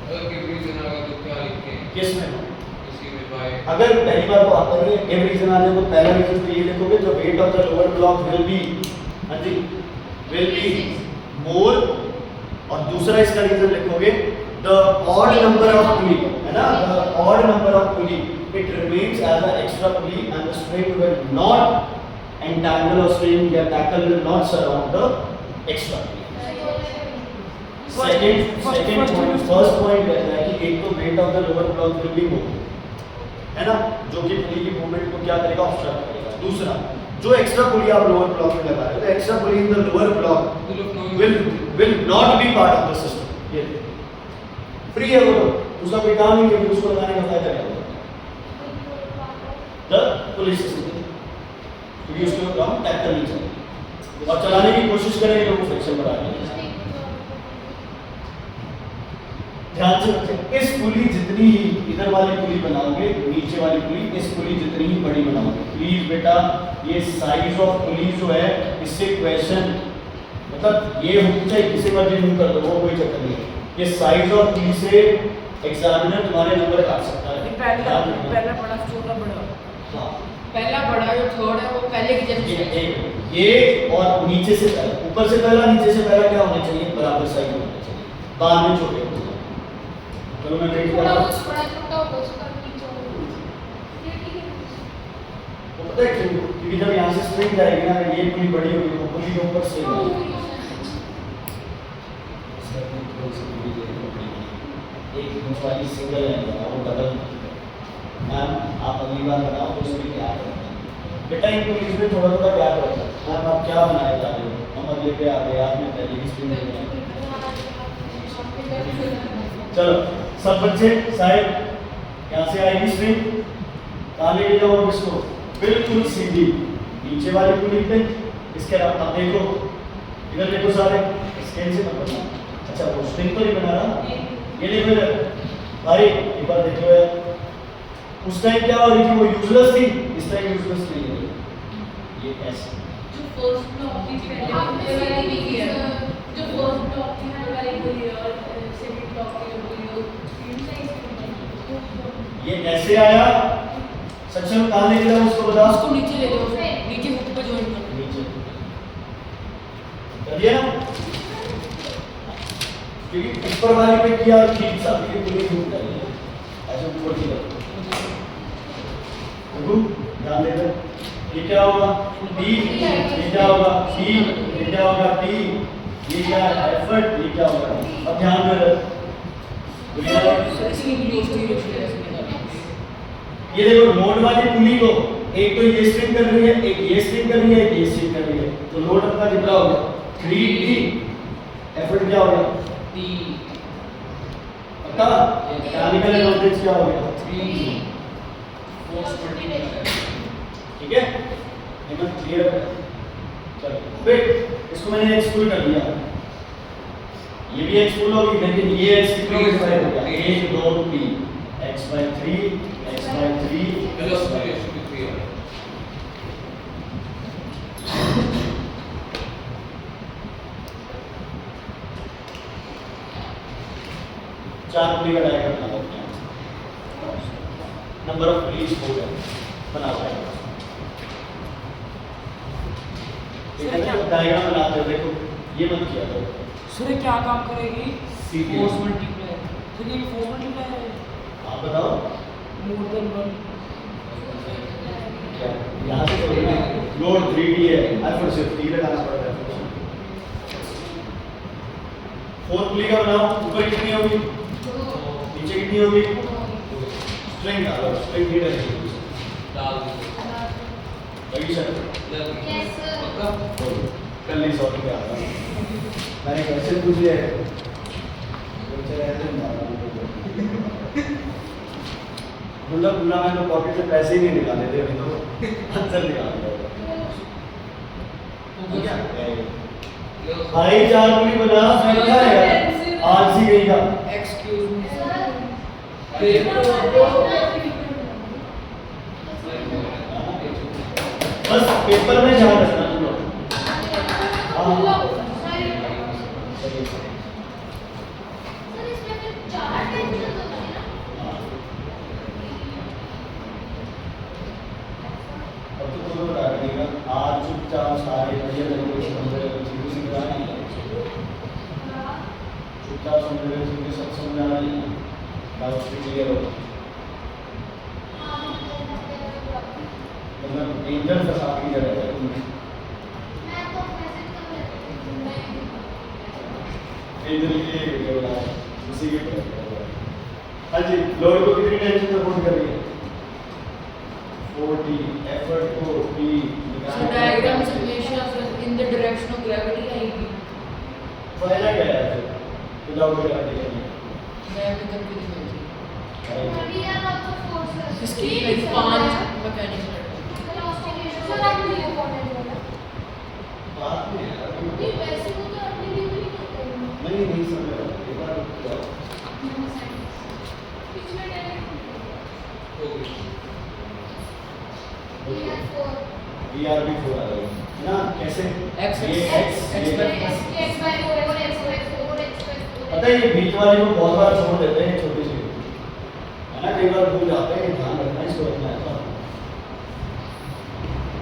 अगर गिव रीजन आ गया तो क्या लिखें किस में? इसी में बाय अगर पहली बार तो आता नहीं है गिव रीजन आने को पहला रीजन तो ये लिखोगे जो weight of the lower block will be more, और दूसरा इसका रीजन लिखोगे the odd number of pulley, है ना, the odd number of pulley it remains as a extra pulley and the string will not entangle or string या tackle will not surround the extra pulley. Second point, first point कहता है कि एक तो weight of the lower block will be more, है ना, जो कि पुली की मूवमेंट को क्या करेगा, ऑब्स्ट्रक्ट करेगा। दूसरा जो एक्स्ट्रा पुली आप लोअर ब्लॉक में लगा रहे हो, extra pulley in the lower block will not be part of the system। ये फ्री है वो, उसका कोई काम नहीं है, उसको लगाने का फायदा क्या होगा? द पुलिस सिस्टम, क्योंकि उसके ऊपर हम टैकल नहीं चलेंगे और चलाने की कोशिश करेंगे तो वो फ्रिक्शन बढ़ा देंगे। ध्यान से रखें, इस पुली जितनी ही इधर वाली पुली बनाओगे, नीचे वाली पुली, इस पुली जितनी ही बड़ी बनाओगे, प्लीज बेटा ये साइज ऑफ पुली जो है इससे क्वेश्चन मतलब ये होनी चाहिए, किसी पर भी कर दो वो कोई चक्कर नहीं है। ये साइज ऑफ पुली से एग्जामिनर तुम्हारे नंबर काट सकता है। पहला बड़ा छोटा बड़ा, हाँ पहला बड़ा जो थर्ड है वो पहले की जैसे ये और नीचे से पहला, ऊपर से पहला नीचे से पहला क्या होना चाहिए, बराबर साइज होना चाहिए, बाद में छोटे होते हैं। चलो मैं वेट कर रहा हूं। बड़ा छोटा होगा उसका नीचे होगा, ये ठीक है। वो पता है क्यों? क्योंकि जब यहाँ से स्ट्रिंग जाएगी ना, ये पुली बड़ी होगी वो पुली के ऊपर से एक वाली सिंगल लाइन बनाओ, वो बदल मैम आप अगली बार बनाओ तो उसमें क्या है बेटा, इनको इसमें थोड़ा थोड़ा क्या करता है मैम, आप क्या बनाए जा रहे हो, हम अगले पे आ गए, आपने पहले ही स्ट्रिंग बनाई। चलो सब बच्चे साइड, यहाँ से आएगी स्ट्रिंग, कहाँ लेके जाओ इसको, बिल्कुल सीधी नीचे वाली पुली पे। इसके अलावा आप देखो इधर देखो सारे, स्केल से मत बनाओ। अच्छा वो स्ट्रिंग तो नहीं बना रहा, ये देखो इधर भाई, एक बार देखो यार, उस टाइम क्या हो रही थी, वो यूजलेस थी, इस टाइम यूजलेस नहीं है। ये ऐसे जो फर्स्ट ब्लॉक की पहले वाली भी है, जो फर्स्ट ब्लॉक की हर वाली बोली और सेकंड ब्लॉक की बोली और सेम साइज ये ऐसे आया, सक्षम कहाँ लेके जाओ उसको बताओ। उसको नीचे ले जाओ, नीचे हुक पे जॉइन कर नीचे कर दिया ना, क्योंकि ऊपर वाली पे किया ठीक सा, ये पूरी हुक कर लिया ऐसे ऊपर की तरफ। ध्यान देकर ये क्या होगा, टी, ये क्या होगा टी, ये क्या होगा टी, ये क्या है एफर्ट, ये क्या होगा। अब ध्यान में रख, ये देखो लोड वाली पुली को एक तो ये स्ट्रिंग कर रही है, एक ये स्ट्रिंग कर रही है, एक ये स्ट्रिंग कर रही है, तो लोड अपना कितना होगा 3t, एफर्ट क्या होगा T, पक्का मैकेनिकल नॉलेज क्या हो गया 3 ठीक है, हिम्मत क्लियर है। चलो फिर इसको मैंने एक्सक्लूड कर दिया, ये भी एक्सक्लूड होगी, लेकिन ये एक्सक्लूड हो गया 1 2 3 x/3 x/3 4 पुली का डायग्राम बना लेते हैं। नंबर ऑफ पुलीज हो गए बना हुआ है। डायग्राम बनाते हो देखो ये मत किया करो। सर ये क्या काम करेगी? सीधी। Force multiply. सर ये फोर्स मल्टीप्लाई है। आप बताओ मोर देन 1। क्या यहाँ से करोगे ना लोड 3D है फिर से 3 लगाना पड़ता है। 4 पुली का बनाओ ऊपर कितनी होगी नीचे कितनी होगी स्ट्रिंग डालो स्ट्रिंग ही रहेगी डाल लगी सर Yes, sir. पक्का कल नहीं सॉल्व किया था मैंने कैसे पूछ लिया है बच्चे रहते हैं बुल्ला बुल्ला मैंने पॉकेट से पैसे ही नहीं निकाले थे अभी तो आंसर निकाल दिया भाई 4 पुली बना क्या है आज ही गई था एक्सक्यूज मी सर। बस पेपर में ध्यान रखना तुम लोग अब तो तुम्हें बता देगा आज चुपचाप सारे बढ़िया तरीके से समझ रहे चीज़ें समझा नहीं चुपचाप समझ रहे चीज़ें सब समझा नहीं डाउट क्लियर हो मतलब एंजल फंसा के जा रहा है तुमने एंजल ये वीडियो बना उसी के ऊपर हाँ जी लोड को कितनी टेंशन सपोर्ट कर रही है 40 एफर्ट को भी So diagram is in the direction of gravity आएगी। फायदा क्या है फिर विदाउट ग्रेविटी मैं भी कंफ्यूज हो गई। करने इसकी 5 मैकेनिक्स बात नहीं है नहीं समझ रहा एक बार क्या ERB 4 आ रहा है ना कैसे X ये X पता है ये बीच वाली को बहुत बार छोड़ देते हैं छोटी सी है ना कई बार भूल जाते हैं ध्यान रखना इसको रखना है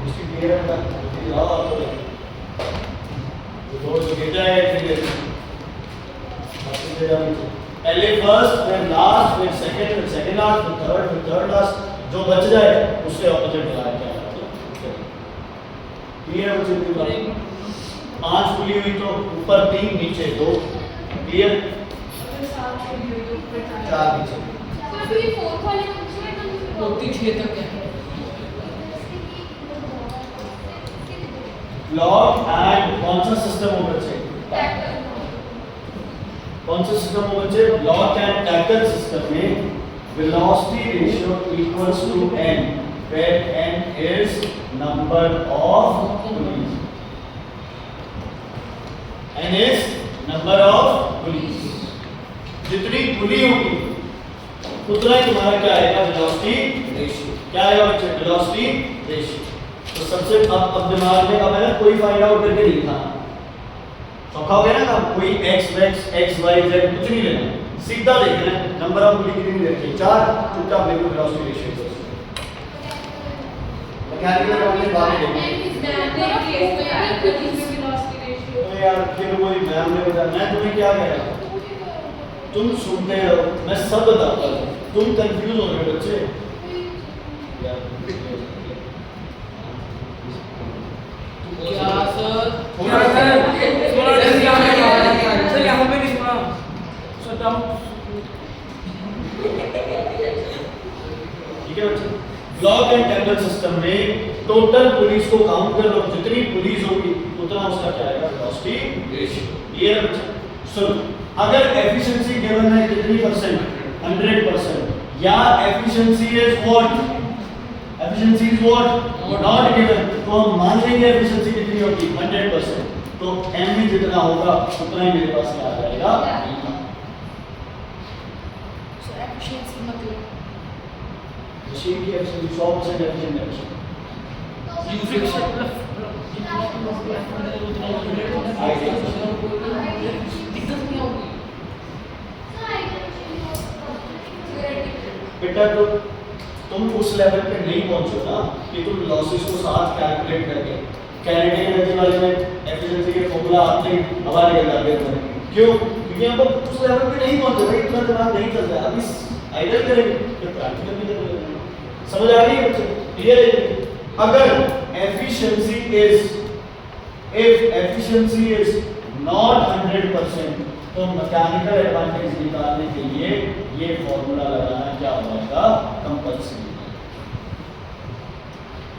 उसकी क्लियर है जाओ आप तो थोड़ा सा गिर जाए फिर पहले फर्स्ट फिर लास्ट फिर सेकंड लास्ट फिर थर्ड लास्ट जो बच जाए उससे ऑपोजिट लगाया क्या क्लियर है मुझे पूरी बात 5 खुली हुई तो ऊपर 3 नीचे 2 क्लियर 4 नीचे होती 6 तक है। लॉग एंड कौन सा सिस्टम हो बच्चे कौन सा सिस्टम हो बच्चे लॉग एंड टैकल सिस्टम में velocity ratio equals to n where n is number of pulleys n is number of pulleys जितनी पुली होगी उतना ही तुम्हारा क्या आएगा वेलोसिटी रेशियो क्या आएगा बच्चे वेलोसिटी रेशियो तो सबसे अब दिमाग में अब है ना कोई फाइंड आउट करके नहीं था सौखा हो गया ना कोई x y z कुछ नहीं लेना सीधा देखना है नंबर ऑफ पुली कितनी देखी 4 चुपचाप देखो वेलोसिटी रेशियो मैकेनिकल अपने बारे में देखो यार फिर वही मैम ने बताया मैं तुम्हें क्या कह रहा हूं तुम सुनते रहो मैं सब बताता हूं तुम कंफ्यूज हो रहे हो बच्चे क्या सर? थोड़ा सर यहाँ पे नहीं सुना सर डाउट ठीक है बच्चे ब्लॉक एंड टैकल सिस्टम में टोटल पुलिस को काउंट कर लो जितनी पुलिस होगी उतना उसका क्या आएगा वेलोसिटी रेशियो ये है बच्चे सुनो अगर एफिशिएंसी गिवन है कितनी परसेंट 100% या efficiency is what efficiency is what not given तो हम मान लेंगे एफिशिएंसी कितनी होगी 100% तो m भी जितना होगा उतना ही मेरे पास क्या आ जाएगा सर एफिशिएंसी मतलब मशीन की एफिशिएंसी 100% एफिशिएंट है दिक्कत नहीं होगी। बेटा तो तुम उस लेवल पे नहीं पहुंचो ना कि तुम लॉसेस को साथ कैलकुलेट करके कैनेडियन एनर्जी वाले में एफिशिएंसी के फॉर्मूला आते ही हवा निकल जाती है तुम्हारे। क्यों? क्योंकि हम लोग उस लेवल पे नहीं पहुंचे भाई, इतना दिमाग नहीं चलता है। अभी आइडियल करेंगे तो प्रैक्टिकल भी करेंगे। समझ आ रही है बच्चे? क्लियर है? अगर efficiency is if efficiency is not 100% तो मैकेनिकल एडवांटेज निकालने के लिए ये फॉर्मूला लगाना क्या हो जाएगा? कंपल्सरी।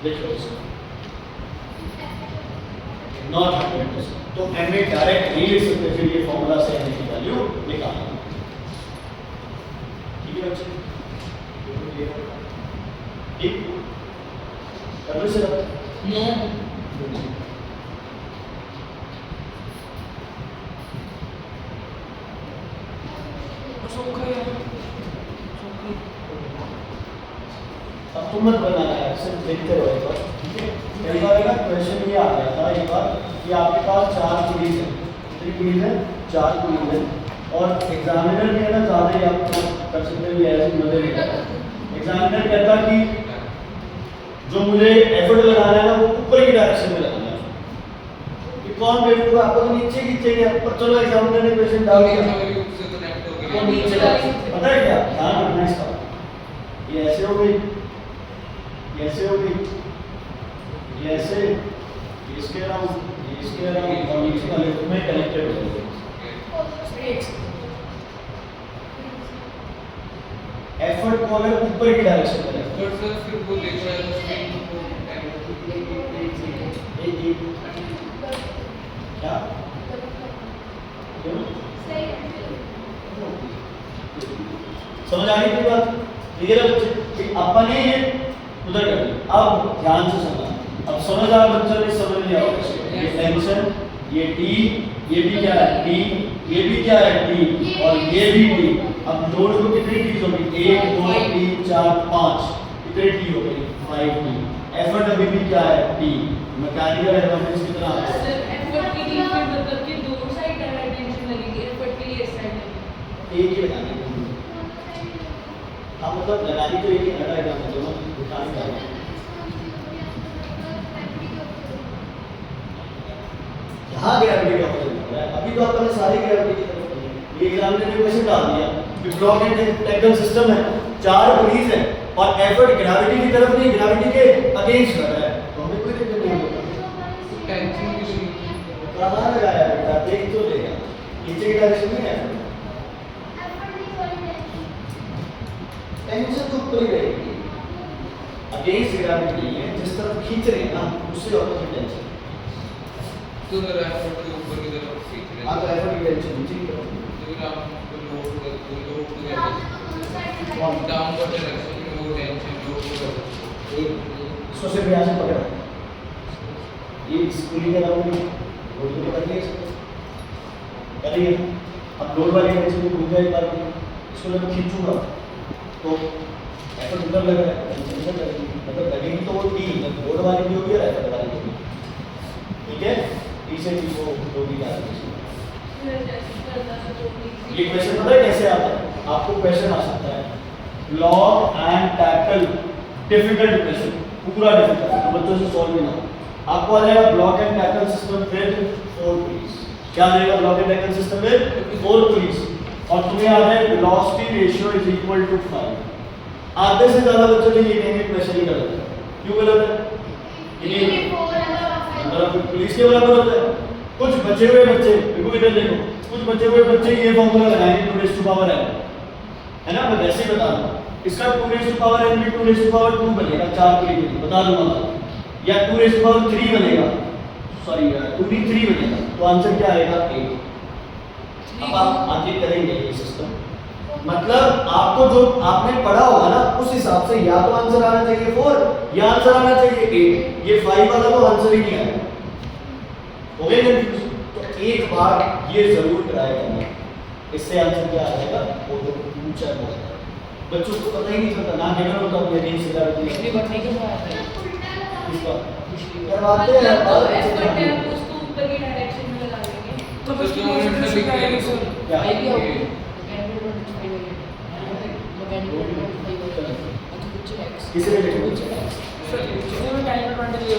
देखो इसको नॉट 100% तो एम ए डायरेक्ट नहीं लिख सकते, फिर ये फॉर्मूला से एम ए की वैल्यू निकालना। ठीक है बच्चे? ठीक कर लो सर। अब तुम मत बनाना है, सिर्फ देखते रहो एक बार। ठीक है? कई बार ना क्वेश्चन ये आ गया था एक बार कि आपके पास 4 पुलिस है। कितनी पुलिस है? 4 पुलिस है। और एग्जामिनर भी है ना ज़्यादा ही आपको कर सकते हो ऐसे मजे लेगा। एग्जामिनर कहता कि जो मुझे एफर्ट लगाना है ना वो ऊपर की डायरेक्शन में लगाना है। कि कौन बेवकूफ आपको तो नीचे खींचेगा, पर चलो एग्जामिनर ने क्वेश्चन डाल दिया तो नीचे पता है क्या ध्यान रखना इसका। ये ऐसे हो गई, ये ऐसे हो गई, ये ऐसे, ये इसके अराउंड, ये इसके अराउंड और नीचे वाले में कनेक्टेड हो गए। एफर्ट को अगर ऊपर की डायरेक्शन में पर सर फिर वो देख रहा है स्क्रीन को एक क्या क्यों? समझ आ रही है बात? क्लियर है बच्चे? कि अपन ने ये उधर कर दिया। अब ध्यान से सुनना। अब समझदार बच्चों ने समझ लिया होगा ये टेंशन, ये टी, ये भी क्या है टी, ये भी क्या है टी और ये भी टी। अब लोड को कितनी टी होगी? 1 2 3 4 5 कितने टी हो गई? 5 टी। एफर्ट अभी भी क्या है? टी। मैकेनिकल एडवांटेज कितना आता है? सर एफर्ट की टी फिर मतलब कि दोनों साइड डायरेक्ट टेंशन लगेगी, एफर्ट के लिए इस साइड लगेगी। एक ही लगानी है। हाँ मतलब लगानी तो एक ही हटा है दोनों दिखाने का। यहाँ ग्रेविटी का क्वेश्चन हो रहा है। अभी तो आपने सारी ग्रेविटी की तरफ पढ़ी है। ये एग्जामिनर ने क्वेश्चन डाल दिया कि ब्लॉक एंड टैकल सिस्टम है, 4 पुलिस है और एफर्ट ग्रेविटी की तरफ नहीं ग्रेविटी के अगेंस्ट लग रहा है, तो हमें कोई दिक्कत नहीं होगी। टेंशन किसी कहाँ लगाया बेटा? देख तो लेगा नीचे की डायरेक्शन में है। टेंशन तो ऊपर ही रहेगी, अगेंस्ट ग्रेविटी नहीं है। जिस तरफ खींच रहे हैं ना उससे ऑपोजिट टेंशन। तो सर एफर्ट के ऊपर की तरफ खींच रहे हैं। हाँ तो एफर्ट की टेंशन नीचे की तरफ। तो फिर आप लोड को कैसे डाउनवर्ड डायरेक्शन में वो टेंशन लोड को कैसे इसको सिर्फ यहाँ से पकड़ा, ये इस पुली के अलावा लोड को कर लिया, करिए। अब लोड वाली टेंशन को भूल जाए एक बार, इसको जब खींचूंगा तो एफर्ट उधर लग रहा है, टेंशन इधर लगेगी, मतलब लगेगी तो वो टी लोड वाली भी होगी और एफर्ट वाली भी होगी। ठीक है? पीछे की वो जो भी डायरेक्शन। ये क्वेश्चन पता है कैसे आता है? आपको क्वेश्चन आ सकता है block and tackle, difficult question, पूरा डिफिकल्ट, तो बच्चों से सॉल्व नहीं ना। आपको आ जाएगा block and tackle system with 4 police. क्या आ जाएगा block and tackle system with 4 police? और तुम्हें आ जाए velocity ratio is equal to 5। आधे से ज्यादा बच्चों ने ये कहेंगे क्वेश्चन ही गलत है। क्यों गलत है? ये पुलिस के बराबर होता है। कुछ बचे हुए बच्चे, बिल्कुल इधर देखो, कुछ बचे हुए बच्चे ये फॉर्मूला लगाएंगे 2 रेज़ टू पावर n, है ना? मैं वैसे ही बता रहा हूँ। इसका 2 रेज़ टू पावर n भी 2 रेज़ टू पावर 2 बनेगा 4 के लिए, बता दूंगा। या 2 रेज़ टू पावर 3 बनेगा, सॉरी 2d3 बनेगा, तो आंसर क्या आएगा? 8। अब आप आगे करेंगे ये सिस्टम, मतलब आपको जो आपने पढ़ा होगा ना उस हिसाब से या तो आंसर आना चाहिए 4 या आंसर आना चाहिए 8। ये 5 वाला तो आंसर ही नहीं आएगा। हो गए कंफ्यूज? तो एक बार ये जरूर ट्राई करना, इससे आंसर क्या आ जाएगा? वो तो पूछा होगा। बच्चों को पता ही नहीं चलता ना, केवल होता है ये नहीं सिला पिछली बार नहीं करवाया था इसका करवाते हैं तो एफर्ट है उसको ऊपर की डायरेक्शन में लगा देंगे। तो बस क्या आएगा सर? क्या आएगी आपको कैंडिडेट किसी में लिखो सर इसमें में टाइम एडवांटेज ये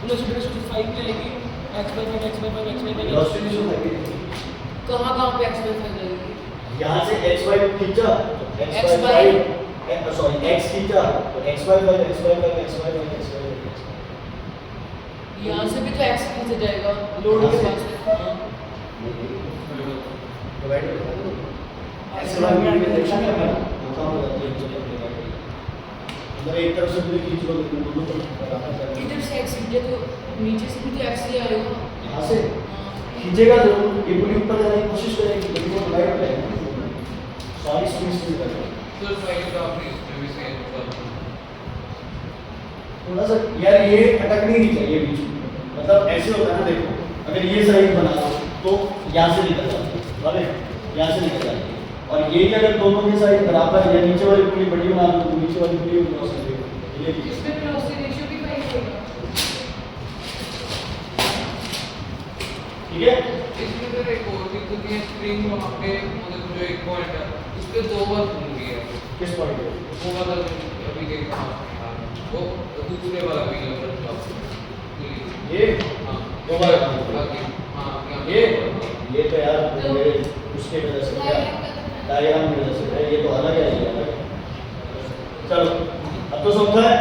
वेलोसिटी रेशियो 5 पे आएगी x/5 वेलोसिटी जो है कहाँ पे एक्सप्रेस लगेगी? यहाँ से x y खींचा x y सॉरी x खींचा तो x y y x y y x y y x y y यहाँ से भी तो एक्स खींचा जाएगा लोड के पास। डिवाइड ऐसे वाला देखा क्या है काम हो जाती है मतलब एक तरफ से पूरी खींच लो लेकिन दोनों तरफ बराबर करना इधर से एक्स खींचे तो नीचे से भी तो एक्स ही आएगा। यहाँ से खींचेगा जरूर ये पूरी ऊपर जाने की कोशिश करेगी लेकिन वो डिवाइड हो जाएगा सॉरी स्विच नहीं करेगा So try to please maybe say थोड़ा सा यार ये अटकनी नहीं चाहिए बीच में मतलब ऐसे होता है ना देखो अगर ये साइड बना दो तो यहाँ से निकल जाती है वाले यहाँ से निकल जाती है और ये अगर दोनों की साइड बराबर या नीचे वाली पूरी बड़ी बना दो तो नीचे वाली पूरी क्रॉस कर देगी ये इसमें वेलोसिटी रेशियो भी 5 होगा। ठीक है इसमें सर एक और भी तो ये स्प्रिंग वहाँ पे मतलब जो एक पॉइंट है उस पे 2 बार घूम गया किस पॉइंट पे वो वाला अभी देखा वो दूसरे वाला भी नंबर था ये हाँ दो बार काम आगे किया। हाँ ये तो यार मेरे उसके वजह से क्या डायग्राम की वजह से है ये तो अलग है ये अलग है चलो अब तो समझा है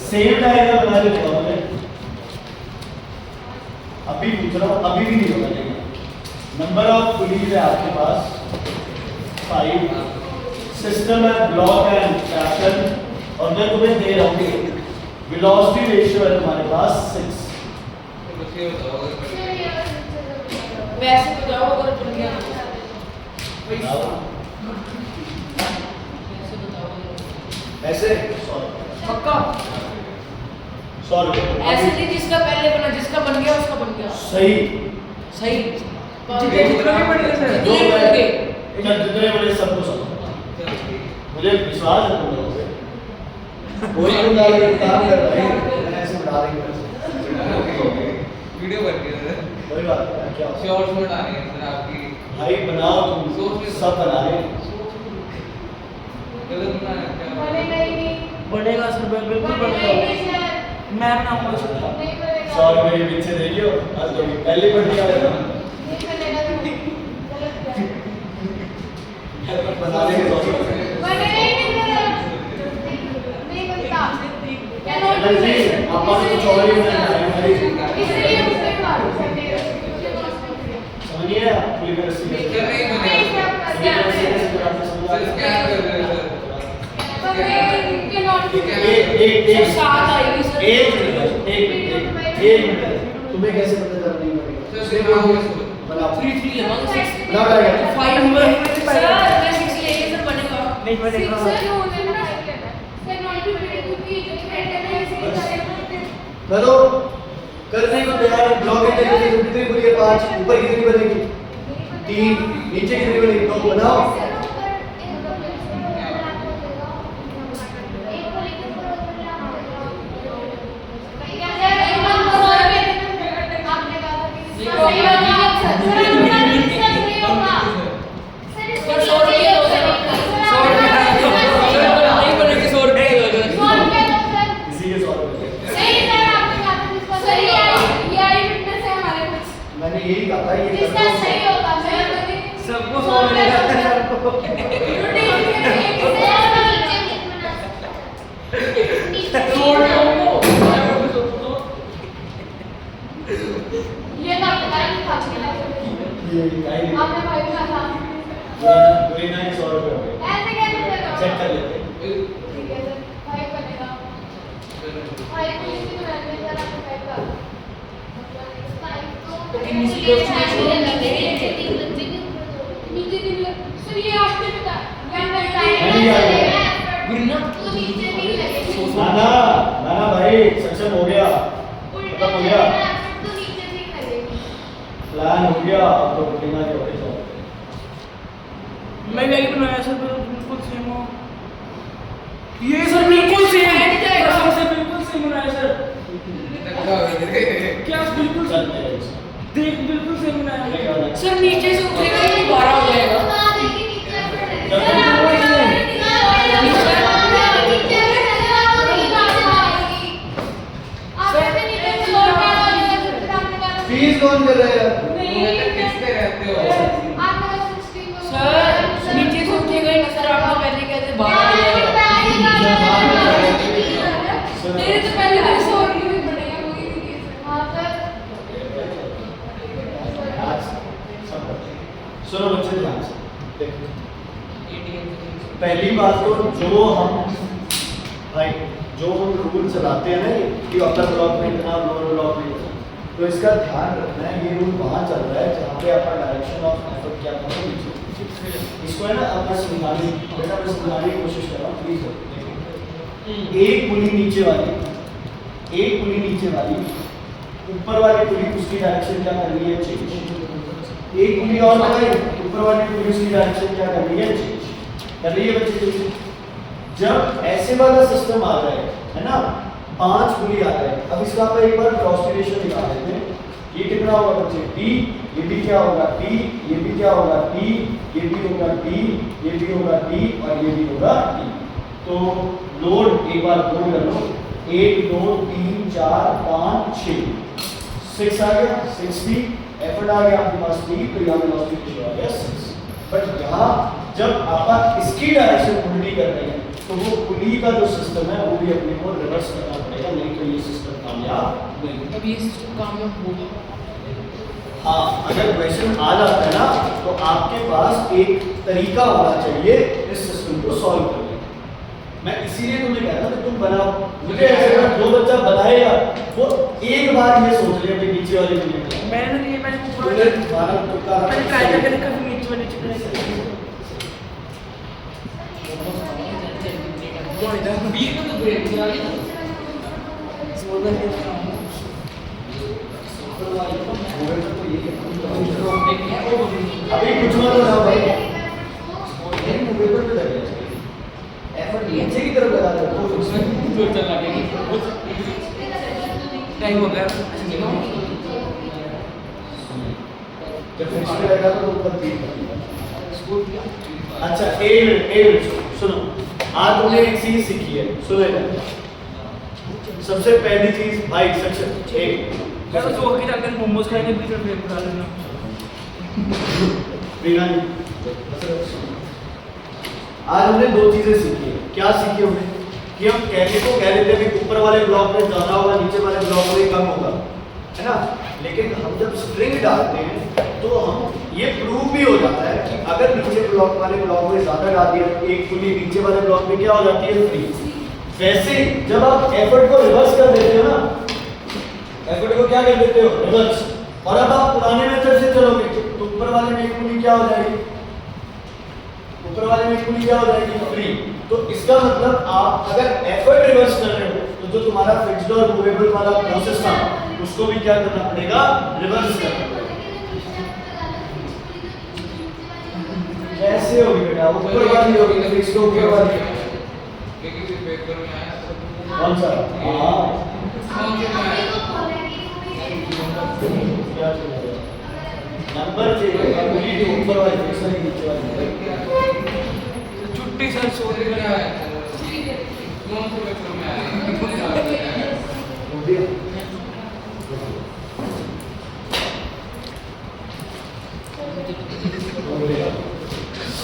सेम डायग्राम बना के दिखाओ मुझे अभी पूछ रहा हूँ अभी भी नहीं होगा लेकिन नंबर ऑफ पुलीज है आपके पास 5 सिस्टम है ब्लॉक एंड ट्रैक्शन और मैं तुम्हें दे रहा हूँ वेलोसिटी रेशियो है तुम्हारे पास 6 बस ये बताओ अगर वैसे बताओ अगर बन गया तो। बताओ। वैसे बताओ ऐसे पक्का 100 रुपये ऐसे नहीं जिसका पहले बना जिसका बन गया उसका बन गया सही सही जितने भी बन गए सर दो जितने बन गए जितने बड़े सबको समझ मुझे विश्वास है तुम लोगों पे कोई बंदा अगर काम कर रहा है ऐसे बना देंगे वीडियो बन गया सर कोई बात नहीं क्या शॉर्ट्स में डालेंगे सर आपकी भाई बनाओ तुम सब बना रहे गलत बनाया क्या बनेगा ही नहीं। बढ़ेगा सर बिल्कुल बनेगा ही बढ़ेगा नहीं सर। मैं बनाऊंगा सर नहीं बनेगा। 100 रुपये पीछे दे लियो आज तो पहली बढ़ गया नहीं बनेगा तो गलत किया। बना देंगे 100 रुपये बनेगा ही नहीं सर। नहीं बनता। अगर जी आप तो चौड़ी बनाना है भाई इसलिए उससे मारो सर मेरे समझिए पूरी तरह से सर नहीं बनेगा सर स्कैन कर रहे हैं एक साथ आएगी सर तुम्हें कैसे पता चल नहीं पड़ेगा सर सिर्फ आओगे सर बनाओ 3 3 लगाओ 6 बना रहेगा 5 में सर मैं 6 लेके सर बनेगा नहीं बढ़ेगा करो करने को तैयार है ब्लॉक एंड टेक्निक कितनी बनी है 5 ऊपर कितनी बनेगी 3 नीचे कितनी बनेगी 9 बनाओ सर 100 रुपए हो जाएगा 100 रुपए नहीं बनेगी 100 रुपए हो जाएगा इसी के 100 रुपए मैंने यही कहा था ये सबको 100 मिलेगा सबको ये गाइड आपने भाई का था पूरी ना 100 रुपए हो गए ऐसे कैसे चलेगा चेक कर लेते हैं ठीक है सर भाई बनेगा भाई पुलिस की वैल्यू सर आपको भाई का नीचे दिन सर ये आपने बता गिरना नाना नाना भाई सक्षम हो गया खत्म हो गया प्लान हो गया अब तो बिना के हो गया मैं वही बनाया सर बिल्कुल सेम हो ये सर बिल्कुल सेम से बिल्कुल सेम बनाया सर क्या बिल्कुल चलते हैं देख बिल्कुल सेम बनाया सर नीचे से उठेगा तो 12 हो जाएगा चलते हैं फीस कौन कर रहा है यार? तुम्हें तो खींचते रहते हो। सर नीचे सोचिएगा ही ना सर, आपको पहले कहते बाहर तेरे तो पहले 100 रुपये भी बढ़ेगा कोई भी केस है। हाँ सर। सुनो बच्चे ध्यान से देखो, पहली बात तो जो हम भाई जो हम रूल चलाते हैं ना कि अपर ब्लॉक में इतना लोअर ब्लॉक में इतना, तो इसका ध्यान रखना है। ये रूल वहाँ चल रहा है जहाँ पे आपका डायरेक्शन ऑफ एफर्ट क्या था नीचे। इसको है ना अपना समझाने बेटा मैं समझाने की कोशिश कर रहा हूँ प्लीज। एक पुली नीचे वाली ऊपर वाली पुली उसकी डायरेक्शन क्या कर रही है चेंज। एक पुली और लगाई ऊपर वाली पुली उसकी डायरेक्शन क्या कर रही है चेंज कर रही है बच्चे। जब ऐसे वाला सिस्टम आ जाए है ना 5 पुली आ जाए, अब इसका आप एक बार क्रॉस रिलेशन निकाल लेते हैं। ये कितना होगा बच्चे टी, ये भी क्या होगा टी, ये भी क्या होगा टी, ये भी होगा टी, ये भी होगा टी और ये भी होगा टी। तो लोड एक बार लोड कर लो 1 2 3 4 5 6 आ गया 60 एफर्ट आ गया आपके पास टी, तो यहाँ वेलोसिटी रेशियो आ गया 6। बट यहाँ जब आप इसकी डायरेक्शन उल्टी कर रहे हैं तो वो पुली का जो सिस्टम है वो भी अपने को रिवर्स करना पड़ेगा, नहीं तो ये सिस्टम कामयाब नहीं। अब ये सिस्टम कामयाब होगा। हाँ अगर क्वेश्चन आ जाता है ना तो आपके पास एक तरीका होना चाहिए इस सिस्टम को सॉल्व करने का। मैं इसीलिए तुम्हें कह रहा हूँ कि तुम बनाओ। मुझे ऐसे लगा जो बच्चा बनाएगा वो एक बार ये सोच ले कि नीचे वाले को नहीं मैंने नहीं, मैंने ऊपर मैंने तुम्हारा तुक्का रखा। मैंने कायदा करके कभी नीचे वाले चिकन बीच में तो ब्रेक दिया है। अभी कुछ मत ना भाई मूवेबल पे लग गया एफर्ट नीचे की तरफ लगा दो तो उसमें जो चल लगेगी टाइम हो गया। जब फिनिश पे लगा तो ऊपर 3 अच्छा एक मिनट सुनो। आज तुमने एक चीज सीखी है, सुनो इधर। सबसे पहली चीज भाई सेक्शन 1 यार जो होके जाकर मोमोज खाएंगे बीच में ब्रेक उठा लेना। रीना जी आज हमने 2 चीजें सीखी है। क्या सीखी हमने कि हम कहने को कह देते हैं कि ऊपर वाले ब्लॉक में ज्यादा होगा नीचे वाले ब्लॉक में कम होगा है ना, लेकिन हम जब स्ट्रिंग डालते हैं तो हम ये प्रूव भी हो जाता है कि अगर नीचे ब्लॉक वाले ब्लॉक में ज्यादा डाल दिया तो एक पुली नीचे वाले ब्लॉक में क्या हो जाती है फ्री। वैसे जब आप एफर्ट को रिवर्स कर देते हो ना, एफर्ट को क्या कर देते हो रिवर्स, और अब आप पुराने मेथड से चलोगे तो ऊपर वाले में एक पुली क्या हो जाएगी, ऊपर वाले में एक पुली क्या हो जाएगी फ्री। तो इसका मतलब आप अगर एफर्ट रिवर्स कर रहे हो तो जो तुम्हारा फिक्स्ड और मूवेबल वाला प्रोसेस था उसको भी क्या करना पड़ेगा रिवर्स करना पड़ेगा। कैसे होगी बेटा ऊपर वाली होगी फिक्स्ड ऊपर वाली क्योंकि पेपर में आया कौन सा हां कौन से में आया क्या चलेगा नंबर चाहिए पुली जो ऊपर वाली फिक्स वाली नीचे वाली छुट्टी सर सो सोने क्या का है कौन से पेपर में आया हो गया हो गया